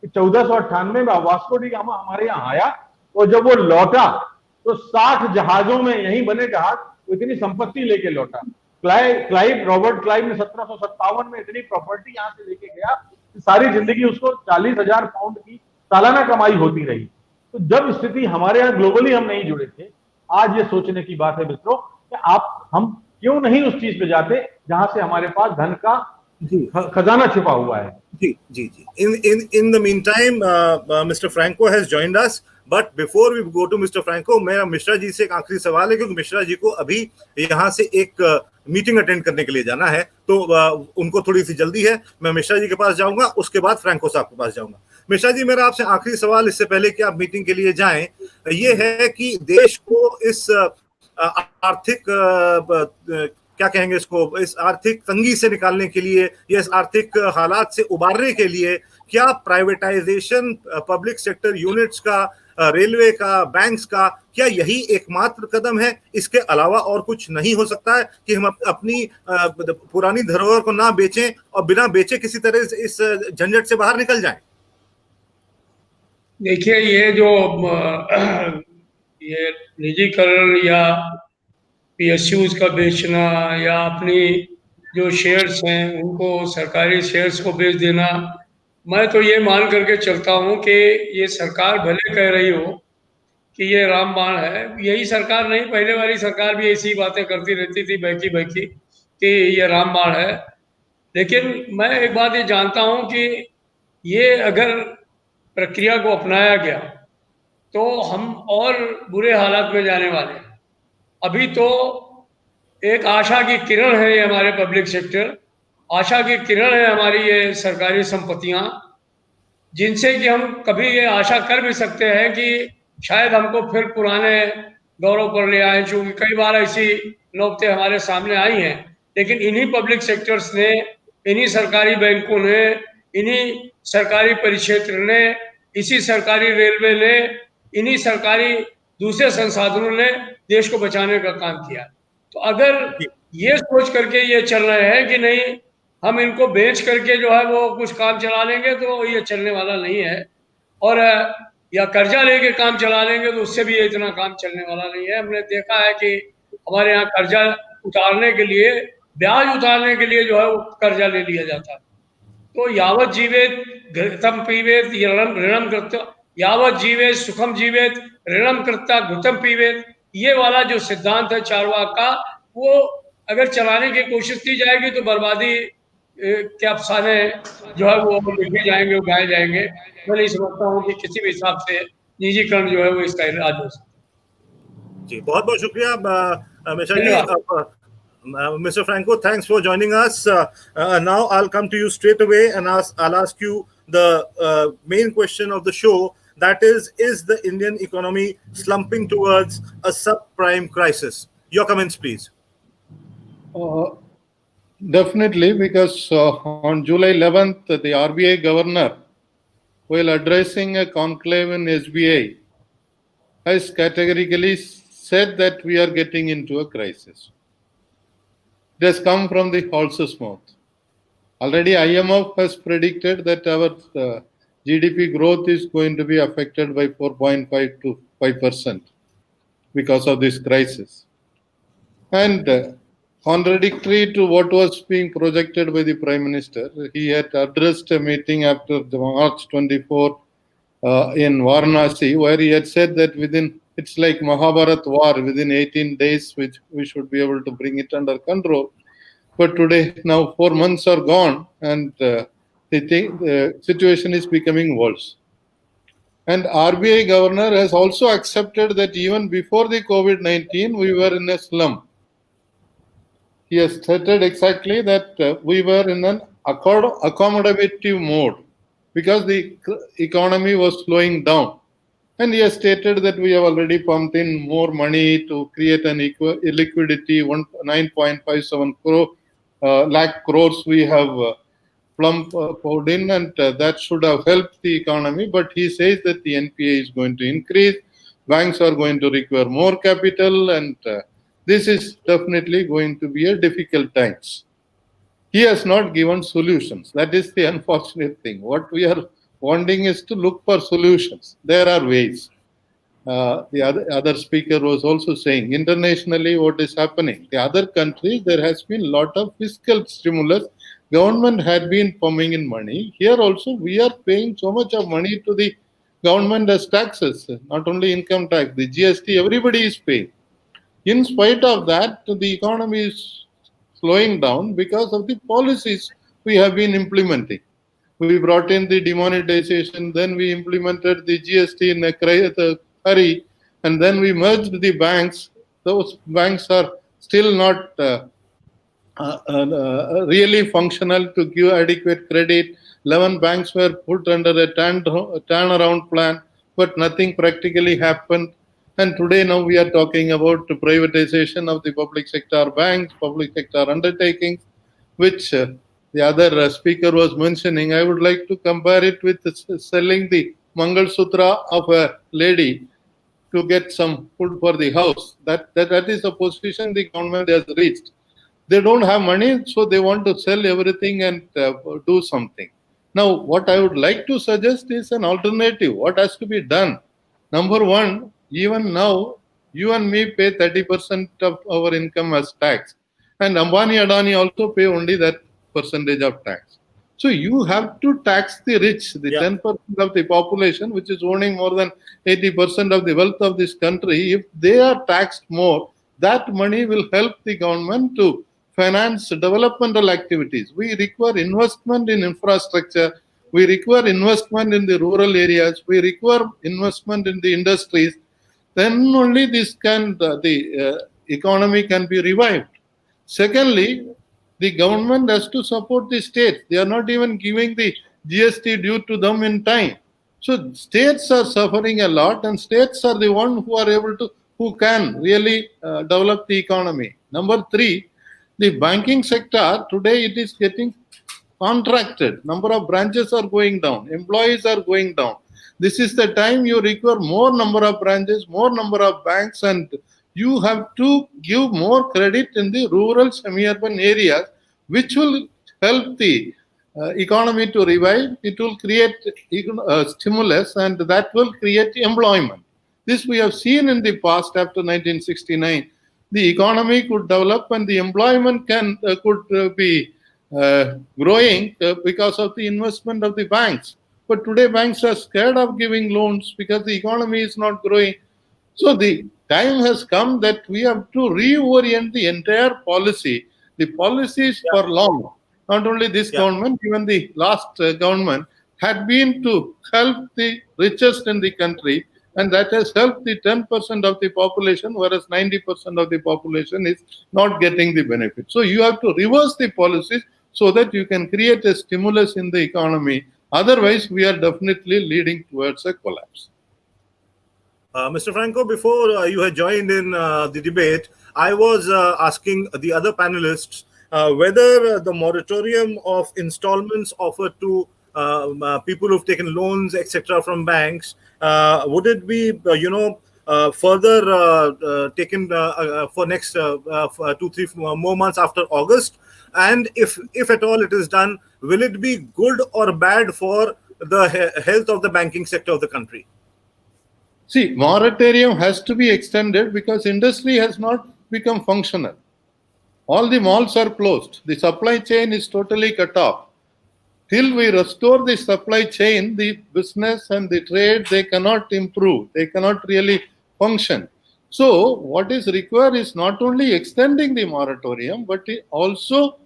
1498 में वास्को डी गामा हमारे यहाँ आया और जब वो लौटा तो 60 जहाजों में, यहीं बने जहाज, इतनी संपत्ति लेके लौटा। रॉबर्ट क्लाइव ने 1757 में इतनी प्रॉपर्टी यहाँ से लेके गया, सारी जिंदगी उसको 40,000 पाउंड की सालाना कमाई होती रही। तो जब स्थिति हमारे यहाँ ग्लोबली हम नहीं जुड़े थे, आज ये सोचने की बात है मित्रों कि हम क्यों नहीं उस चीज पे जाते जहां से हमारे पास धन का खजाना छिपा हुआ है। जी जी जी। In the meantime, Mr. Franco has joined us. But before we go to Mr. Franco, मेरा मिश्रा जी से एक आखिरी सवाल है, क्योंकि मिश्रा जी को अभी यहाँ से एक मीटिंग अटेंड करने के लिए जाना है, तो उनको थोड़ी सी जल्दी है। मैं मिश्रा जी के पास जाऊंगा, उसके बाद फ्रैंको साहब के पास जाऊंगा। मिश्रा जी, मेरा आपसे आखिरी सवाल इससे पहले कि आप मीटिंग के लिए जाएं, ये है कि देश को इस आर्थिक क्या कहेंगे इसको, इस आर्थिक तंगी से निकालने के लिए या इस आर्थिक हालात से उबारने के लिए क्या प्राइवेटाइजेशन, पब्लिक सेक्टर यूनिट्स का, रेलवे का, बैंक्स का, क्या यही एकमात्र कदम है? इसके अलावा और कुछ नहीं हो सकता है कि हम अपनी पुरानी धरोहर को ना बेचें और बिना बेचे किसी तरह इस झंझट से बाहर निकल जाएं? देखिए, ये जो ये निजीकरण या पीएसयूज का बेचना या अपनी जो शेयर्स हैं उनको, सरकारी शेयर्स को बेच देना, मैं तो ये मान करके चलता हूँ कि ये सरकार भले कह रही हो कि ये रामबाण है, यही सरकार नहीं, पहले वाली सरकार भी ऐसी बातें करती रहती थी बहकी बहकी कि ये रामबाण है। लेकिन मैं एक बात ये जानता हूँ कि ये अगर प्रक्रिया को अपनाया गया तो हम और बुरे हालात में जाने वाले हैं। अभी तो एक आशा की किरण है ये हमारे पब्लिक सेक्टर, आशा की किरण है हमारी ये सरकारी संपत्तियां, जिनसे कि हम कभी ये आशा कर भी सकते हैं कि शायद हमको फिर पुराने गौरव पर ले आए, चूंकि कई बार ऐसी नौबतें हमारे सामने आई हैं। लेकिन इन्हीं पब्लिक सेक्टर्स ने, इन्हीं सरकारी बैंकों ने, इन्हीं सरकारी परिक्षेत्र ने, इसी सरकारी रेलवे ने, इन्हीं सरकारी दूसरे संसाधनों ने देश को बचाने का काम किया। तो अगर ये सोच करके ये चल रहे हैं कि नहीं हम इनको बेच करके जो है वो कुछ काम चला लेंगे, तो ये चलने वाला नहीं है। और या कर्जा लेके काम चला लेंगे तो उससे भी इतना काम चलने वाला नहीं है। हमने देखा है कि हमारे यहाँ कर्जा उतारने के लिए, ब्याज उतारने के लिए जो है वो कर्जा ले लिया जाता है। तो यावत जीवेत घृतम पीवेत ऋणम कृत्य, यावत जीवेत सुखम जीवेत ऋणम कृत्या घृतम पीवेत, ये वाला जो सिद्धांत है चारवाक का, वो अगर चलाने की कोशिश की जाएगी तो बर्बादी के अफसाने जो है वो लिखे जाएंगे, उगाए जाएंगे। मैं नहीं समझता हूँ कि किसी भी हिसाब से निजीकरण जो है वो इसका इलाज हो सकता है। जी, बहुत बहुत शुक्रिया Mishra ji. Mr. Franco, thanks for joining us. Now I'll come to you straight away and I'll ask you the main question of the show. That is the Indian economy slumping towards a subprime crisis? Your comments, please. Definitely, because on July 11th, the RBI governor, while addressing a conclave in SBI, has categorically said that we are getting into a crisis. It has come from the horse's mouth. Already IMF has predicted that our GDP growth is going to be affected by 4.5 to 5% because of this crisis. And contradictory to what was being projected by the Prime Minister, he had addressed a meeting after the March 24 in Varanasi, where he had said that it's like Mahabharat war, within 18 days, which we should be able to bring it under control. But today, now 4 months are gone, and the situation is becoming worse. And RBI governor has also accepted that even before the COVID-19, we were in a slump. He has stated exactly that we were in an accommodative mode because the economy was slowing down. And he has stated that we have already pumped in more money to create an liquidity, 9.57 lakh crores we have poured in, and that should have helped the economy. But he says that the NPA is going to increase, banks are going to require more capital, and this is definitely going to be a difficult times. He has not given solutions. That is the unfortunate thing. What we are wanting is to look for solutions. There are ways. The other speaker was also saying, internationally, what is happening? The other countries, there has been a lot of fiscal stimulus. Government had been pumping in money. Here also, we are paying so much of money to the government as taxes, not only income tax, the GST, everybody is paying. In spite of that, the economy is slowing down because of the policies we have been implementing. We brought in the demonetization, then we implemented the GST in a hurry, and then we merged the banks. Those banks are still not really functional to give adequate credit. 11 banks were put under a turnaround plan, but nothing practically happened. And today now we are talking about the privatization of the public sector banks, public sector undertakings, which the other speaker was mentioning. I would like to compare it with selling the Mangal Sutra of a lady to get some food for the house. That is the position the government has reached. They don't have money, so they want to sell everything and do something. Now, what I would like to suggest is an alternative. What has to be done? Number one, even now, you and me pay 30% of our income as tax. And Ambani Adani also pay only that percentage of tax. So you have to tax the rich, the 10% of the population, which is owning more than 80% of the wealth of this country. If they are taxed more, that money will help the government to finance developmental activities. We require investment in infrastructure. We require investment in the rural areas. We require investment in the industries. Then only the economy can be revived. Secondly, the government has to support the states. They are not even giving the GST due to them in time. So states are suffering a lot, and states are the one who can really develop the economy. Number three, the banking sector today it is getting contracted. Number of branches are going down. Employees are going down. This is the time you require more number of branches, more number of banks, and you have to give more credit in the rural semi-urban areas, which will help the economy to revive. It will create stimulus, and that will create employment. This we have seen in the past after 1969. The economy could develop and the employment could be growing because of the investment of the banks. But today banks are scared of giving loans because the economy is not growing. So the time has come that we have to reorient the entire policy. The policies for long, not only this government, even the last government, had been to help the richest in the country, and that has helped the 10% of the population, whereas 90% of the population is not getting the benefit. So you have to reverse the policies so that you can create a stimulus in the economy. Otherwise, we are definitely leading towards a collapse. Mr. Franco, before you had joined in the debate, I was asking the other panelists whether the moratorium of installments offered to people who've taken loans, etc., from banks, would it be, further taken for next 2-3 more months after August? And if at all it is done, will it be good or bad for the health of the banking sector of the country? See, moratorium has to be extended because industry has not become functional. All the malls are closed. The supply chain is totally cut off. Till we restore the supply chain, the business and the trade, they cannot improve. They cannot really function. So what is required is not only extending the moratorium, but also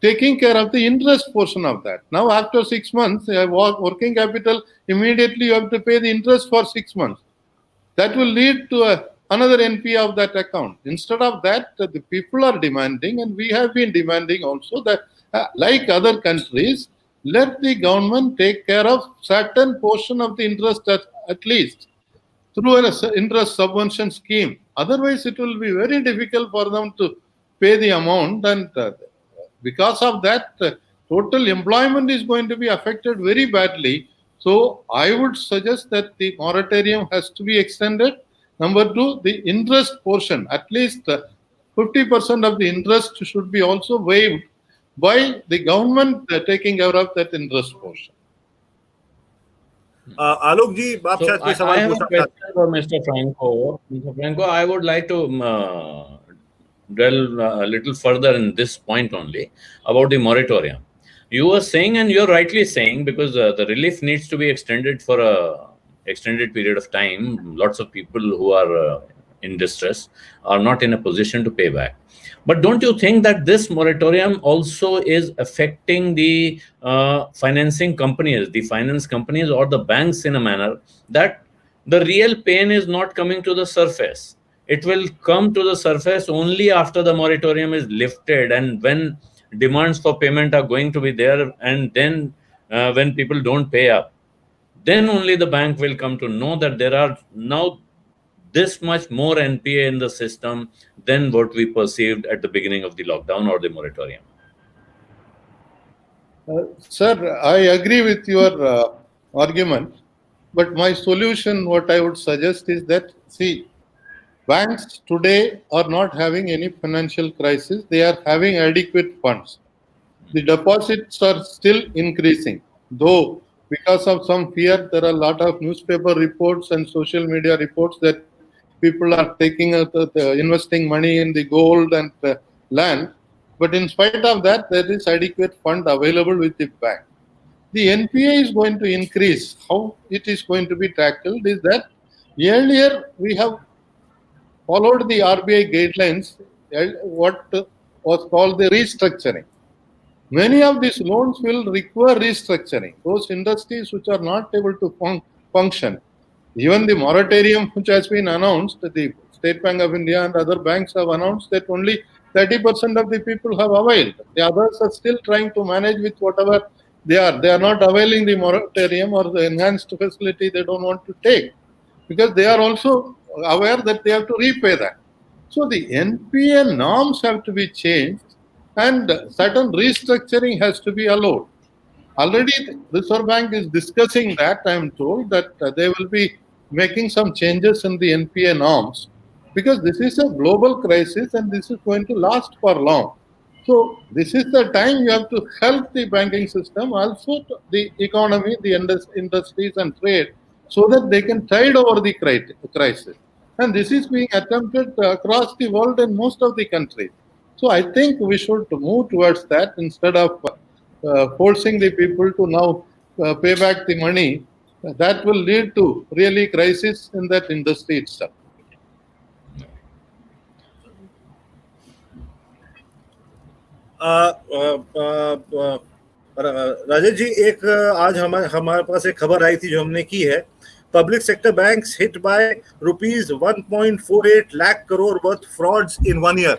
taking care of the interest portion of that. Now, after 6 months, working capital, immediately you have to pay the interest for 6 months. That will lead to another NPA of that account. Instead of that, the people are demanding, and we have been demanding also that, like other countries, let the government take care of certain portion of the interest at least. through an interest subvention scheme. Otherwise, it will be very difficult for them to pay the amount, and because of that, total employment is going to be affected very badly. So I would suggest that the moratorium has to be extended. Number two, the interest portion, at least 50% of the interest should be also waived by the government taking care of that interest portion. आलोक जी, आप शायद कोई I सवाल have a पूछना question चाहते for Mr. Franco. Mr. Franco, I would like to delve a little further in this point only about the moratorium. You were saying, and you're rightly saying, because the relief needs to be extended for a extended period of time. Lots of people who are in distress are not in a position to pay back. But don't you think that this moratorium also is affecting the financing companies, the finance companies or the banks in a manner that the real pain is not coming to the surface? It will come to the surface only after the moratorium is lifted, and when demands for payment are going to be there, and then when people don't pay up, then only the bank will come to know that there are now this much more NPA in the system than what we perceived at the beginning of the lockdown or the moratorium. Sir, I agree with your argument, but my solution, what I would suggest is that, see, banks today are not having any financial crisis. They are having adequate funds. The deposits are still increasing, though because of some fear, there are a lot of newspaper reports and social media reports that people are taking investing money in the gold and land. But in spite of that, there is adequate fund available with the bank. The NPA is going to increase. How it is going to be tackled is that earlier we have followed the RBI guidelines, what was called the restructuring. Many of these loans will require restructuring. Those industries which are not able to function. Even the moratorium which has been announced, the State Bank of India and other banks have announced that only 30% of the people have availed. The others are still trying to manage with whatever they are. They are not availing the moratorium or the enhanced facility they don't want to take, because they are also aware that they have to repay that. So the NPA norms have to be changed and certain restructuring has to be allowed. Already the Reserve Bank is discussing that. I am told that they will be making some changes in the NPA norms, because this is a global crisis and this is going to last for long. So this is the time you have to help the banking system, also the economy, the industries and trade, so that they can tide over the crisis. And this is being attempted across the world in most of the countries. So I think we should move towards that instead of forcing the people to now pay back the money. That will lead to really crisis in that industry itself. Rajesh ji, एक आज हमारे पास एक खबर आई थी जो हमने की है. Public sector banks hit by rupees 1.48 lakh crore worth frauds in 1 year.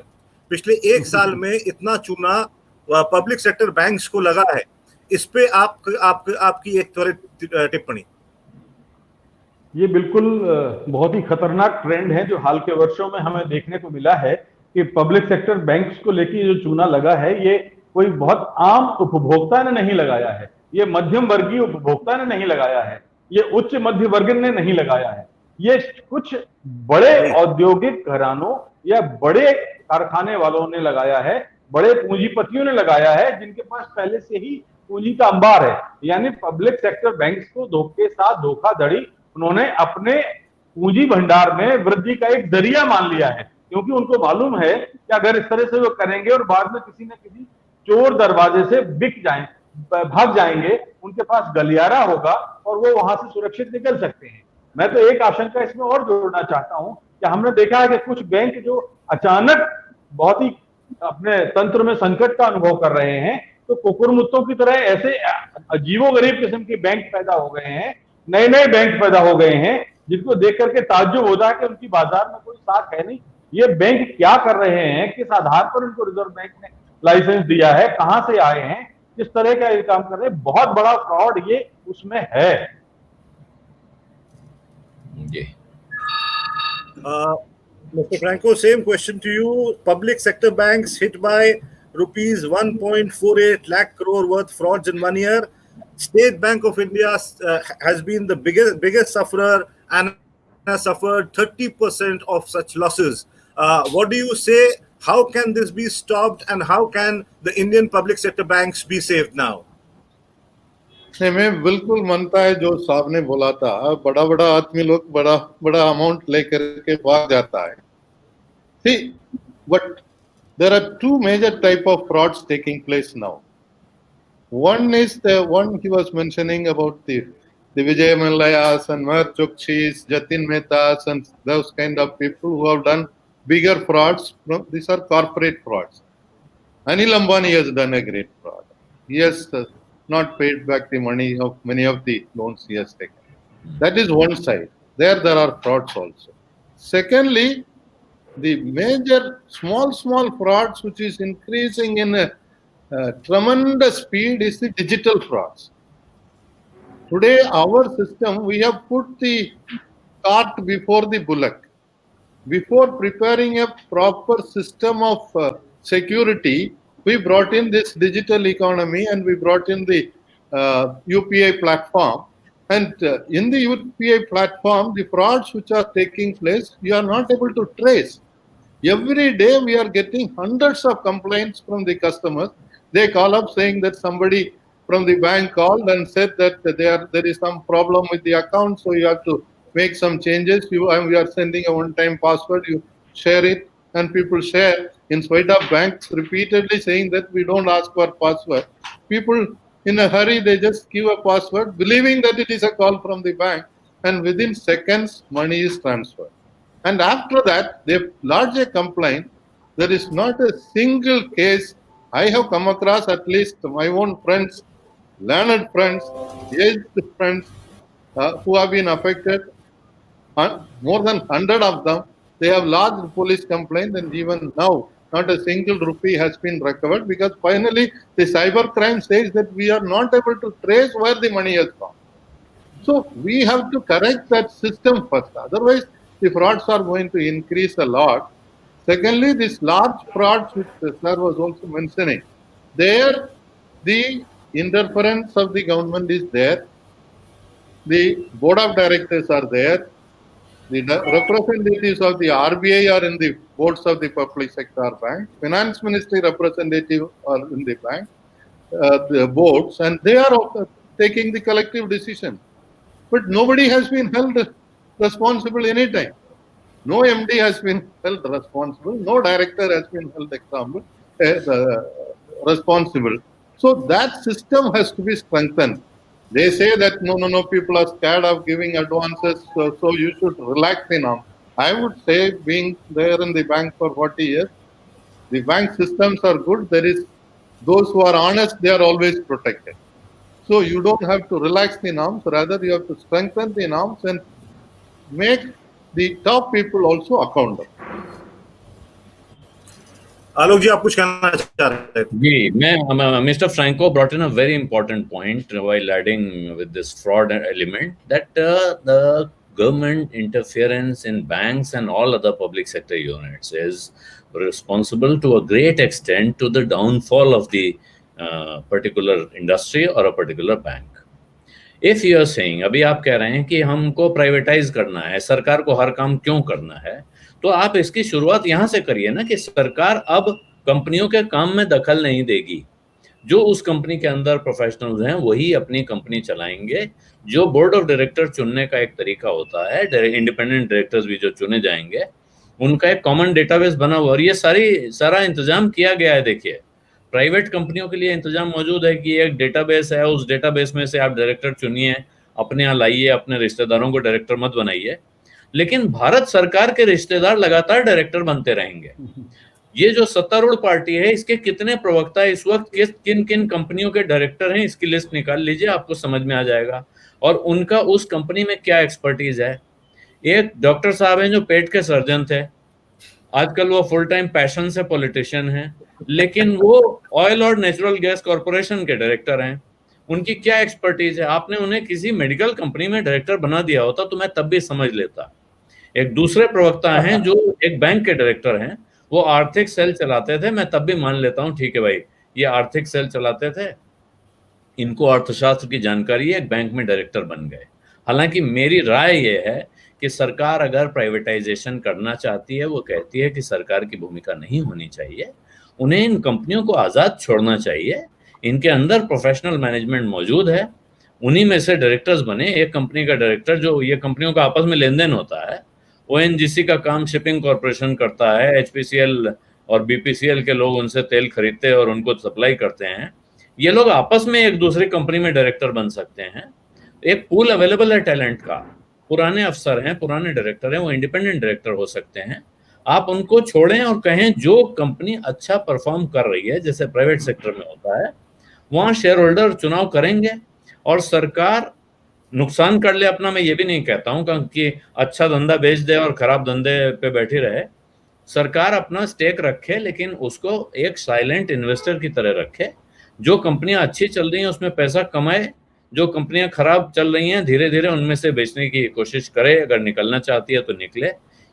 पिछले एक साल में इतना चूना पब्लिक सेक्टर बैंक्स को लगा है. इस पे आपकी एक त्वरित टिप्पणी. ये बिल्कुल बहुत ही खतरनाक ट्रेंड है जो हाल के वर्षों में हमें देखने को मिला है कि पब्लिक सेक्टर बैंक्स को लेकर जो चूना लगा है, ये कोई बहुत आम उपभोक्ता ने नहीं लगाया है, ये मध्यम वर्गीय उपभोक्ता ने नहीं लगाया है, ये उच्च मध्य वर्ग ने नहीं लगाया है, ये कुछ बड़े औद्योगिक घरानों या बड़े कारखाने वालों ने लगाया है, बड़े पूंजीपतियों ने लगाया है, जिनके पास पहले से ही पूंजी का अंबार है. यानी पब्लिक सेक्टर बैंक्स को धोखे साथ धोखाधड़ी उन्होंने अपने पूंजी भंडार में वृद्धि का एक जरिया मान लिया है, क्योंकि उनको मालूम है कि अगर इस तरह से वो करेंगे और बाद में किसी न किसी चोर दरवाजे से भाग जाएंगे, उनके पास गलियारा होगा और वो वहां से सुरक्षित निकल सकते हैं. मैं तो एक आशंका इसमें और जोड़ना चाहता हूं कि हमने देखा है कि कुछ बैंक जो अचानक बहुत ही अपने तंत्र में संकट का अनुभव कर रहे हैं, तो कुकुरमुत्तों की तरह ऐसे अजीबोगरीब किस्म के बैंक पैदा हो गए हैं, नए नए बैंक पैदा हो गए हैं, जिनको देख करके ताज्जुब होता है कि उनकी बाजार में कोई साख है नहीं. ये बैंक क्या कर रहे हैं, किस आधार पर इनको रिजर्व बैंक ने लाइसेंस दिया है, कहां से आए हैं, किस तरह का ये काम कर रहे हैं, बहुत बड़ा फ्रॉड ये उसमें है. जी Mr. Franco, same question to you. Public sector banks hit by rupees 1.48 lakh crore worth frauds in 1 year. State Bank of India has been the biggest sufferer and has suffered 30% of such losses. What do you say? How can this be stopped, and how can the Indian public sector banks be saved now? नहीं, मैं बिल्कुल मानता है जो साहब ने बोला था, बड़ा बड़ा आदमी लोग बड़ा बड़ा अमाउंट लेकर के भाग जाता है. See, but there are two major type of frauds taking place now. One is the one he was mentioning about the Vijay Mallayas and Mahar Chokshis, Jatin Mehtas, and those kind of people who have done bigger frauds. These are corporate frauds. Anil Ambani has done a great fraud. He has not paid back the money of many of the loans he has taken. That is one side. There are frauds also. Secondly, the major small frauds which is increasing in a tremendous speed is the digital frauds. Today, our system, we have put the cart before the bullock. Before preparing a proper system of security, we brought in this digital economy and we brought in the UPI platform. And in the UPI platform, the frauds which are taking place, we are not able to trace. Every day we are getting hundreds of complaints from the customers. They call up saying that somebody from the bank called and said that there is some problem with the account, so you have to make some changes. We are sending a one-time password, you share it, and people share. In spite of banks repeatedly saying that we don't ask for password, people in a hurry, they just give a password, believing that it is a call from the bank, and within seconds, money is transferred. And after that, they lodge a complaint. There is not a single case I have come across, at least my own friends, learned friends, aged friends who have been affected, more than 100 of them. They have lodged police complaint, and even now, not a single rupee has been recovered, because finally the cybercrime says that we are not able to trace where the money has gone. So we have to correct that system first. Otherwise, the frauds are going to increase a lot. Secondly, this large frauds which the sir was also mentioning, there the interference of the government is there. The board of directors are there. The representatives of the RBI are in the boards of the public sector bank. Finance ministry representative are in the bank, the boards, and they are taking the collective decision. But nobody has been held responsible anytime. No MD has been held responsible. No director has been held responsible. So that system has to be strengthened. They say that no, people are scared of giving advances, so you should relax the norm. I would say, being there in the bank for 40 years, the bank systems are good. There is those who are honest, they are always protected. So you don't have to relax the norms, rather you have to strengthen the norms and make the top people also accountable. आलोक जी, आप कुछ कहना चाह रहे थे? जी, मैं Mr. Franco brought in a very important point while adding with this fraud element, that the government interference in banks and all other public sector units is responsible to a great extent to the downfall of the particular industry or a particular bank. If you are saying, अभी आप कह रहे हैं कि हमको privatise करना है, सरकार को हर काम क्यों करना है, तो आप इसकी शुरुआत यहाँ से करिए ना कि सरकार अब कंपनियों के काम में दखल नहीं देगी. जो उस कंपनी के अंदर प्रोफेशनल्स हैं वही अपनी कंपनी चलाएंगे. जो बोर्ड ऑफ डायरेक्टर चुनने का एक तरीका होता है, इंडिपेंडेंट डायरेक्टर्स भी जो चुने जाएंगे, उनका एक कॉमन डेटाबेस बना हुआ, और ये सारा इंतजाम किया गया है. देखिए, प्राइवेट कंपनियों के लिए इंतजाम मौजूद है कि एक डेटाबेस है, उस डेटाबेस में से आप डायरेक्टर चुनिए, अपने यहाँ लाइए, अपने रिश्तेदारों को डायरेक्टर मत बनाइए. लेकिन भारत सरकार के रिश्तेदार लगातार डायरेक्टर बनते रहेंगे. ये जो सत्तारूढ़ पार्टी है, इसके कितने प्रवक्ता इस वक्त किन किन कंपनियों के डायरेक्टर हैं, इसकी लिस्ट निकाल लीजिए, आपको समझ में आ जाएगा. और उनका उस कंपनी में क्या एक्सपर्टीज है. एक डॉक्टर साहब हैं जो पेट के सर्जन थे, आजकल वो फुल टाइम पैशन से पॉलिटिशियन हैं, लेकिन वो ऑयल और नेचुरल गैस कॉर्पोरेशन के डायरेक्टर हैं. उनकी क्या एक्सपर्टीज है. आपने उन्हें किसी मेडिकल कंपनी में डायरेक्टर बना दिया होता तो मैं तब भी समझ लेता. एक दूसरे प्रवक्ता हैं जो एक बैंक के डायरेक्टर हैं, वो आर्थिक सेल चलाते थे। मैं तब भी मान लेता हूं, ठीक है भाई, ये आर्थिक सेल चलाते थे, इनको अर्थशास्त्र की जानकारी है, एक बैंक में डायरेक्टर बन गए। हालांकि मेरी राय ये है कि सरकार अगर प्राइवेटाइजेशन करना चाहती है, वो कहती है कि सरकार की भूमिका नहीं होनी चाहिए, उन्हें इन कंपनियों को आज़ाद छोड़ना चाहिए। इनके अंदर प्रोफेशनल मैनेजमेंट मौजूद है, उन्हीं में से डायरेक्टर्स बने। एक कंपनी का डायरेक्टर, जो ये कंपनियों का आपस में लेन देन होता है, ओएनजीसी का काम शिपिंग कॉरपोरेशन करता है, एचपीसीएल और बीपीसीएल के लोग उनसे तेल खरीदते हैं और उनको सप्लाई करते हैं। ये लोग आपस में एक दूसरी कंपनी में डायरेक्टर बन सकते हैं। एक पूल अवेलेबल है टैलेंट का, पुराने अफसर हैं, पुराने डायरेक्टर हैं, वो इंडिपेंडेंट डायरेक्टर हो सकते हैं। आप उनको छोड़ें और कहें जो कंपनी अच्छा परफॉर्म कर रही है, जैसे प्राइवेट सेक्टर में होता है, वहां शेयर होल्डर चुनाव करेंगे और सरकार नुकसान कर ले अपना। मैं ये भी नहीं कहता हूं कि अच्छा धंधा बेच दे और खराब धंधे पे बैठी रहे। सरकार अपना स्टेक रखे, लेकिन उसको एक साइलेंट इन्वेस्टर की तरह रखे। जो कंपनियां अच्छी चल रही हैं उसमें पैसा कमाए, जो कंपनियां खराब चल रही हैं धीरे धीरे उनमें से बेचने की कोशिश करे, अगर निकलना चाहती है तो निकले,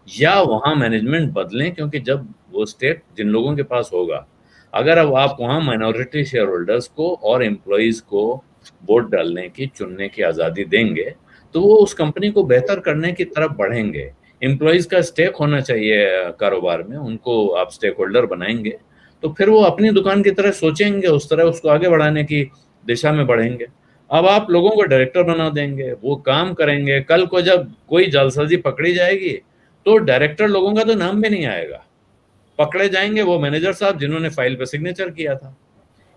या वहां मैनेजमेंट बदलें। क्योंकि जब वो स्टेक जिन लोगों के पास होगा, अगर अब आप वहां माइनॉरिटी शेयर होल्डर्स को और एम्प्लॉइज को वोट डालने की, चुनने की आज़ादी देंगे, तो वो उस कंपनी को बेहतर करने की तरफ बढ़ेंगे। एम्प्लॉइज का स्टेक होना चाहिए कारोबार में, उनको आप स्टेक होल्डर बनाएंगे तो फिर वो अपनी दुकान की तरह सोचेंगे, उस तरह उसको आगे बढ़ाने की दिशा में बढ़ेंगे। अब आप लोगों को डायरेक्टर बना देंगे, वो काम करेंगे। कल को जब कोई जालसाजी पकड़ी जाएगी तो डायरेक्टर लोगों का तो नाम भी नहीं आएगा, पकड़े जाएंगे वो मैनेजर साहब जिन्होंने फाइल पे सिग्नेचर किया था।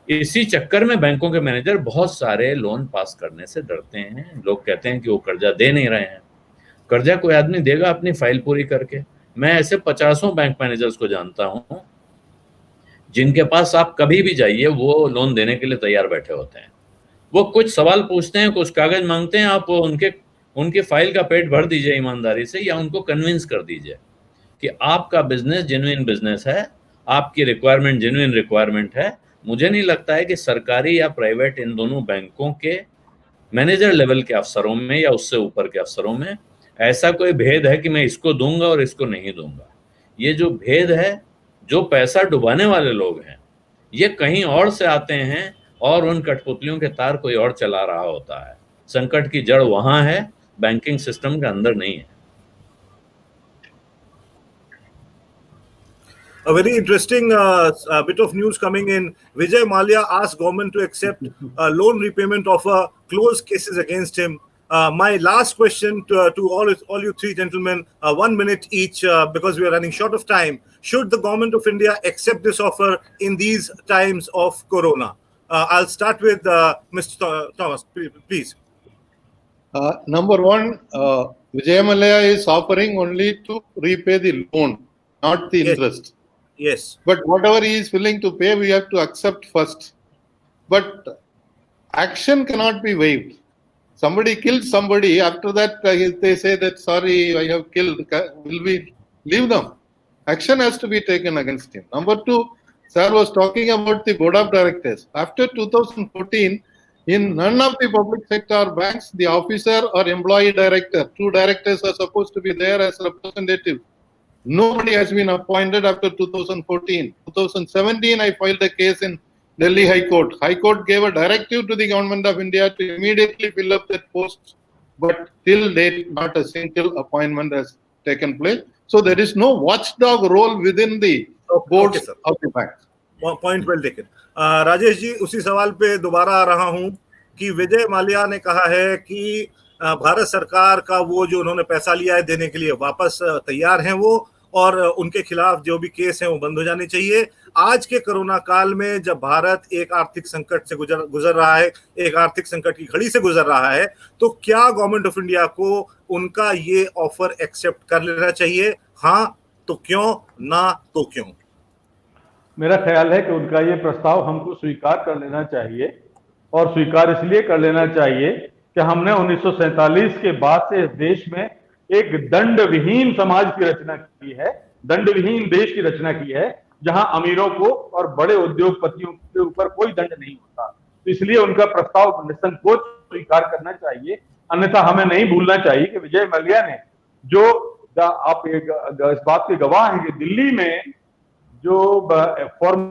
इसी चक्कर में बैंकों के मैनेजर बहुत सारे लोन पास करने से डरते हैं। लोग कहते हैं कि वो कर्जा दे नहीं रहे हैं। कर्जा कोई आदमी देगा अपनी फाइल पूरी करके। मैं ऐसे 50 बैंक मैनेजर्स को जानता हूं जिनके पास आप कभी भी जाइए वो लोन देने के लिए तैयार बैठे होते हैं। वो कुछ सवाल पूछते हैं, कुछ कागज मांगते हैं, आप उनके फाइल का पेट भर दीजिए ईमानदारी से, या उनको कन्विंस कर दीजिए कि आपका बिजनेस जेन्युइन बिजनेस है, आपकी रिक्वायरमेंट जेन्युइन रिक्वायरमेंट है। मुझे नहीं लगता है कि सरकारी या प्राइवेट, इन दोनों बैंकों के मैनेजर लेवल के अफसरों में या उससे ऊपर के अफसरों में ऐसा कोई भेद है कि मैं इसको दूंगा और इसको नहीं दूंगा। ये जो भेद है, जो पैसा डुबाने वाले लोग हैं, ये कहीं और से आते हैं और उन कठपुतलियों के तार कोई और चला रहा होता है। संकट की जड़ वहां है, बैंकिंग सिस्टम के अंदर नहीं है। A very interesting bit of news coming in. Vijay Mallya asked government to accept loan repayment of closed cases against him. My last question to all you three gentlemen, 1 minute each, because we are running short of time. Should the government of India accept this offer in these times of Corona? I'll start with Mr. Thomas, please. Number one, Vijay Mallya is offering only to repay the loan, not the interest. Yes. But whatever he is willing to pay, we have to accept first. But action cannot be waived. Somebody kills somebody, after that they say that, sorry, I have killed. Will we leave them? Action has to be taken against him. Number two, sir was talking about the board of directors. After 2014, in none of the public sector banks, the officer or employee director, two directors are supposed to be there as representatives. Nobody has been appointed after 2014. 2017, I filed a case in Delhi High Court. High Court gave a directive to the government of India to immediately fill up that post, but till date, not a single appointment has taken place. So there is no watchdog role within the boards of the banks. Point well taken. Rajesh ji, उसी सवाल पे दोबारा आ रहा हूं कि विजय माल्या ने कहा है कि भारत सरकार का वो जो उन्होंने पैसा लिया है देने के लिए वापस तैयार हैं वो, और उनके खिलाफ जो भी केस हैं वो बंद हो जाने चाहिए। आज के कोरोना काल में जब भारत एक आर्थिक संकट से गुजर रहा है, एक आर्थिक संकट की घड़ी से गुजर रहा है, तो क्या गवर्नमेंट ऑफ इंडिया को उनका ये ऑफर एक्सेप्ट कर लेना चाहिए? हाँ तो क्यों, ना तो क्यों? मेरा ख्याल है कि उनका ये प्रस्ताव हमको स्वीकार कर लेना चाहिए, और स्वीकार इसलिए कर लेना चाहिए कि हमने 1947 के बाद से इस देश में एक दंड विहीन समाज की रचना की है, दंड विहीन देश की रचना की है, जहां अमीरों को और बड़े उद्योगपतियों के ऊपर कोई दंड नहीं होता। तो इसलिए उनका प्रस्ताव निसंकोच स्वीकार करना चाहिए। अन्यथा हमें नहीं भूलना चाहिए कि विजय माल्या ने जो आप इस बात के गवाह हैं कि दिल्ली में जो फॉर्म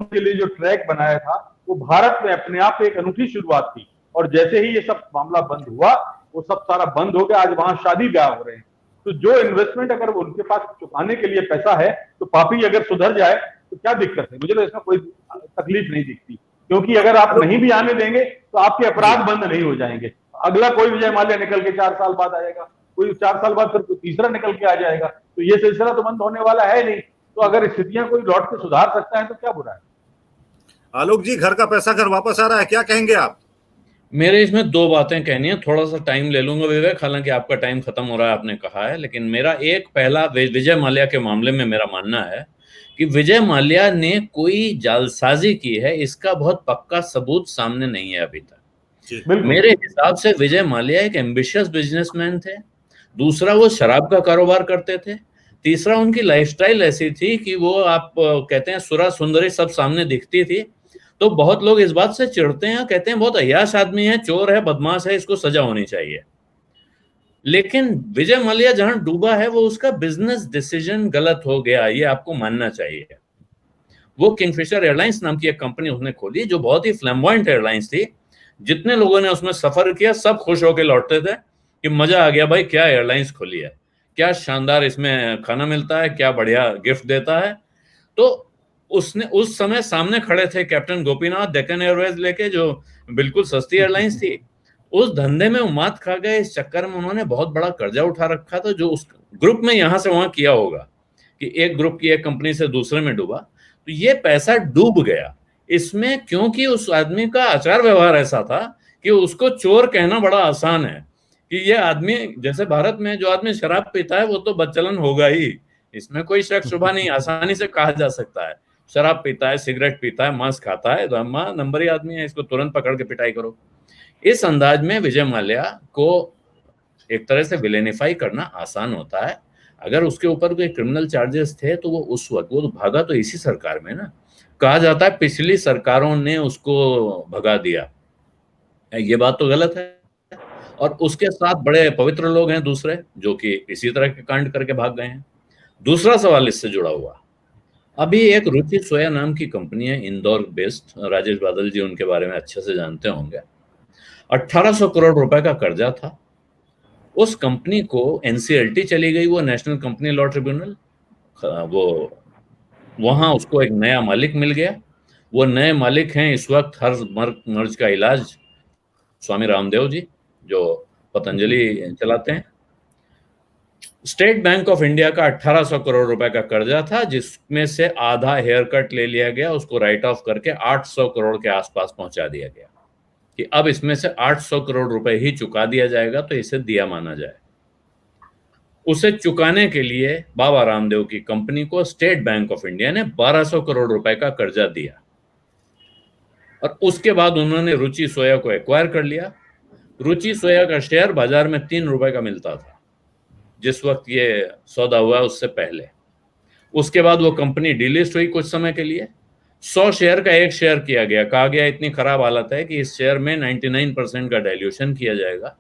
के लिए जो ट्रैक बनाया था वो भारत में अपने आप एक अनूठी शुरुआत थी, और जैसे ही ये सब मामला बंद हुआ वो सब सारा बंद हो गया। आज वहां शादी ब्याह हो रहे हैं। तो जो इन्वेस्टमेंट अगर उनके पास चुकाने के लिए पैसा है, तो पापी अगर सुधर जाए तो क्या दिक्कत है? मुझे तो इसमें कोई तकलीफ नहीं दिखती, क्योंकि अगर आप नहीं भी आने देंगे तो आपके अपराध बंद नहीं हो जाएंगे। अगला कोई विजय माल्या निकल के 4 साल बाद आएगा, कोई 4 साल बाद फिर कोई तीसरा निकल के आ जाएगा, तो ये सिलसिला तो बंद होने वाला है नहीं। तो अगर स्थितियां कोई लौट के सुधार सकता है तो क्या बुरा है? आलोक जी, घर का पैसा घर वापस आ रहा है, क्या कहेंगे आप? मेरे इसमें दो बातें कहनी है, थोड़ा सा टाइम ले लूंगा विवेक, हालांकि आपका टाइम खत्म हो रहा है, आपने कहा है। लेकिन मेरा एक पहला विजय माल्या के मामले में मेरा मानना है कि विजय माल्या ने कोई जालसाजी की है, इसका बहुत पक्का सबूत सामने नहीं है अभी तक। मेरे हिसाब से विजय माल्या एक एम्बिशियस बिजनेसमैन थे। दूसरा, वो शराब का कारोबार करते थे। तीसरा, उनकी लाइफस्टाइल ऐसी थी कि वो, आप कहते हैं सुरा सुंदरी सब सामने दिखती थी, तो बहुत लोग इस बात से चिढ़ते हैं, कहते हैं बहुत अय्याश आदमी है, चोर है, बदमाश है, इसको सजा होनी चाहिए। लेकिन विजय माल्या जहां डूबा है वो उसका बिजनेस डिसीजन गलत हो गया, ये आपको मानना चाहिए। वो किंगफिशर एयरलाइंस नाम की एक कंपनी उसने खोली जो बहुत ही फ्लैम्बॉयंट एयरलाइंस थी। जितने लोगों ने उसमें सफर किया सब खुश होकर लौटते थे कि मजा आ गया भाई, क्या एयरलाइंस खोली है, क्या शानदार इसमें खाना मिलता है, क्या बढ़िया गिफ्ट देता है। तो उसने उस समय सामने खड़े थे कैप्टन गोपीनाथ डेक्कन एयरवेज लेके, जो बिल्कुल सस्ती एयरलाइंस थी। उस धंधे में उमाद खा गए, इस चक्कर में उन्होंने बहुत बड़ा कर्जा उठा रखा था, जो उस ग्रुप में यहां से वहां किया होगा कि एक ग्रुप की एक कंपनी से दूसरे में डूबा, तो ये पैसा डूब गया इसमें, क्योंकि उस आदमी का आचार व्यवहार ऐसा था कि उसको चोर कहना बड़ा आसान है कि ये आदमी, जैसे भारत में जो आदमी शराब पीता है वो तो बदचलन होगा ही, इसमें कोई शक शुबा नहीं, आसानी से कहा जा सकता है। शराब पीता है, सिगरेट पीता है, मांस खाता है, तो अम्मा नंबरी आदमी है, इसको तुरंत पकड़ के पिटाई करो। इस अंदाज में विजय माल्या को एक तरह से विलेनिफाई करना आसान होता है। अगर उसके ऊपर कोई क्रिमिनल चार्जेस थे तो वो उस वक्त, वो तो भागा तो इसी सरकार में ना, कहा जाता है पिछली सरकारों ने उसको भगा दिया, ये बात तो गलत है। और उसके साथ बड़े पवित्र लोग हैं दूसरे जो कि इसी तरह के कांड करके भाग गए हैं। दूसरा सवाल इससे जुड़ा हुआ, अभी एक रुचि सोया नाम की कंपनी है इंदौर बेस्ड, राजेश बादल जी उनके बारे में अच्छे से जानते होंगे। 1800 करोड़ रुपए का कर्जा था। उस कंपनी को एनसीएलटी चली गई, वो नेशनल कंपनी लॉ ट्रिब्यूनल, वो वहां उसको एक नया मालिक मिल गया। वो नए मालिक हैं इस वक्त हर मर्ज का इलाज स्वामी रामदेव जी, जो पतंजलि चलाते हैं। स्टेट बैंक ऑफ इंडिया का 1800 करोड़ रुपए का कर्जा था, जिसमें से आधा हेयर कट ले लिया गया, उसको राइट ऑफ करके 800 करोड़ के आसपास पहुंचा दिया गया कि अब इसमें से 800 करोड़ रुपए ही चुका दिया जाएगा तो इसे दिया माना जाए। उसे चुकाने के लिए बाबा रामदेव की कंपनी को स्टेट बैंक ऑफ इंडिया ने 1200 करोड़ रुपए का कर्जा दिया, और उसके बाद उन्होंने रुचि सोया को एक्वायर कर लिया। रुचि सोया का शेयर बाजार में 3 रुपए का मिलता था जिस वक्त ये सौदा हुआ, उससे पहले। उसके बाद वो कंपनी डीलिस्ट हुई कुछ समय के लिए, 100 शेयर का 1 शेयर किया गया, कहा गया इतनी खराब हालत है कि इस शेयर में 99% का डाइल्यूशन किया जाएगा।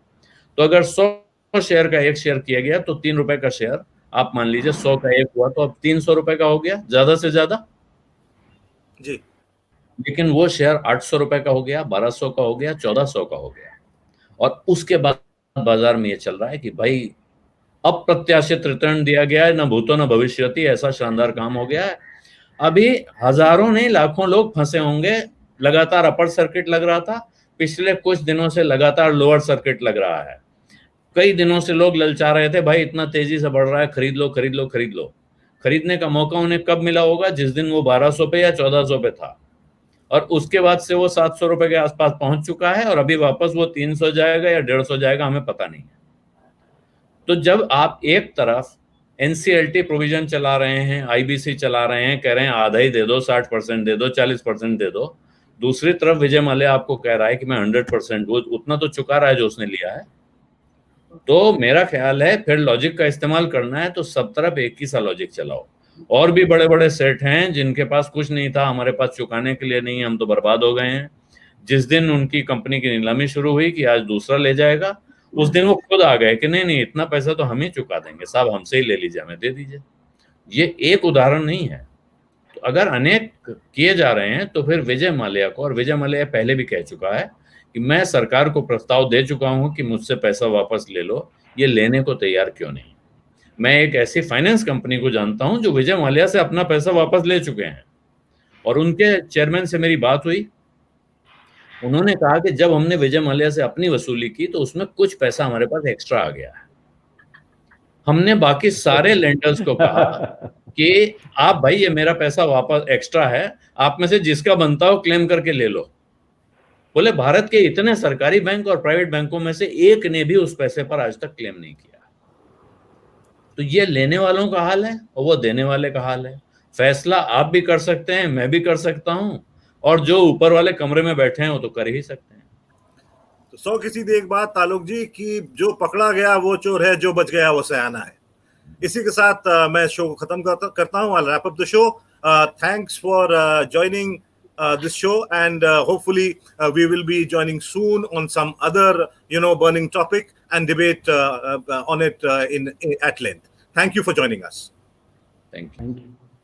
तो अगर 100 शेयर का 1 शेयर किया गया तो 3 रुपए का शेयर, आप मान लीजिए 100 का 1 हुआ तो अब 300 रुपए का हो गया ज्यादा से ज्यादा जी। लेकिन वो शेयर 800 रुपए का हो गया, 1200 का हो गया, 1400 का हो गया। और उसके बाद बाजार में ये चल रहा है कि भाई अप्रत्याशित रिटर्न दिया गया है, न भूतो न भविष्यति, ऐसा शानदार काम हो गया है। अभी हजारों नहीं लाखों लोग फंसे होंगे। लगातार अपर सर्किट लग रहा था, पिछले कुछ दिनों से लगातार लोअर सर्किट लग रहा है। कई दिनों से लोग ललचा रहे थे, भाई इतना तेजी से बढ़ रहा है, खरीद लो खरीद लो खरीद लो। खरीदने का मौका उन्हें कब मिला होगा? जिस दिन वो 1200 पे या 1400 पे था, और उसके बाद से वो 700 रुपए के आसपास पहुंच चुका है, और अभी वापस वो 300 जाएगा या 150 जाएगा, हमें पता नहीं है। तो जब आप एक तरफ एनसीएलटी प्रोविजन चला रहे हैं, आईबीसी चला रहे हैं, कह रहे हैं आधा ही दे दो, 60% दे दो, 40% दे दो, दूसरी तरफ विजय माल्या आपको कह रहा है कि मैं 100%, वो उतना तो चुका रहा है जो उसने लिया है। तो मेरा ख्याल है फिर लॉजिक का इस्तेमाल करना है तो सब तरफ एक ही सा लॉजिक चलाओ। और भी बड़े बड़े सेट हैं जिनके पास कुछ नहीं था, हमारे पास चुकाने के लिए नहीं, हम तो बर्बाद हो गए हैं। जिस दिन उनकी कंपनी की नीलामी शुरू हुई कि आज दूसरा ले जाएगा, उस दिन वो खुद आ गए कि नहीं नहीं इतना पैसा तो हम ही चुका देंगे साहब, हमसे ही ले लीजिए, हमें दे दीजिए। ये एक उदाहरण नहीं है, तो अगर अनेक किए जा रहे हैं तो फिर विजय माल्या को, और विजय माल्या पहले भी कह चुका है कि मैं सरकार को प्रस्ताव दे चुका हूं कि मुझसे पैसा वापस ले लो, ये लेने को तैयार क्यों नहीं। मैं एक ऐसी फाइनेंस कंपनी को जानता हूं जो विजय माल्या से अपना पैसा वापस ले चुके हैं, और उनके चेयरमैन से मेरी बात हुई, उन्होंने कहा कि जब हमने विजय माल्या से अपनी वसूली की तो उसमें कुछ पैसा हमारे पास एक्स्ट्रा आ गया है। हमने बाकी सारे लेंडर्स को कहा कि आप भाई ये मेरा पैसा वापस एक्स्ट्रा है, आप में से जिसका बनता हो क्लेम करके ले लो। बोले भारत के इतने सरकारी बैंक और प्राइवेट बैंकों में से एक ने भी उस पैसे पर आज तक क्लेम नहीं किया। तो ये लेने वालों का हाल है और वो देने वाले का हाल है। फैसला आप भी कर सकते हैं, मैं भी कर सकता हूं, और जो ऊपर वाले कमरे में बैठे हैं वो तो कर ही सकते हैं। तो 100 की सीधी एक बात तालुक जी कि जो पकड़ा गया वो चोर है, जो बच गया वो सयाना है। इसी के साथ मैं शो को खत्म करता हूं। I'll wrap up the show. Thanks for joining this show, and hopefully we will be joining soon on some other burning topic and debate on it at length. Thank you for joining us. Thank you. Thank you.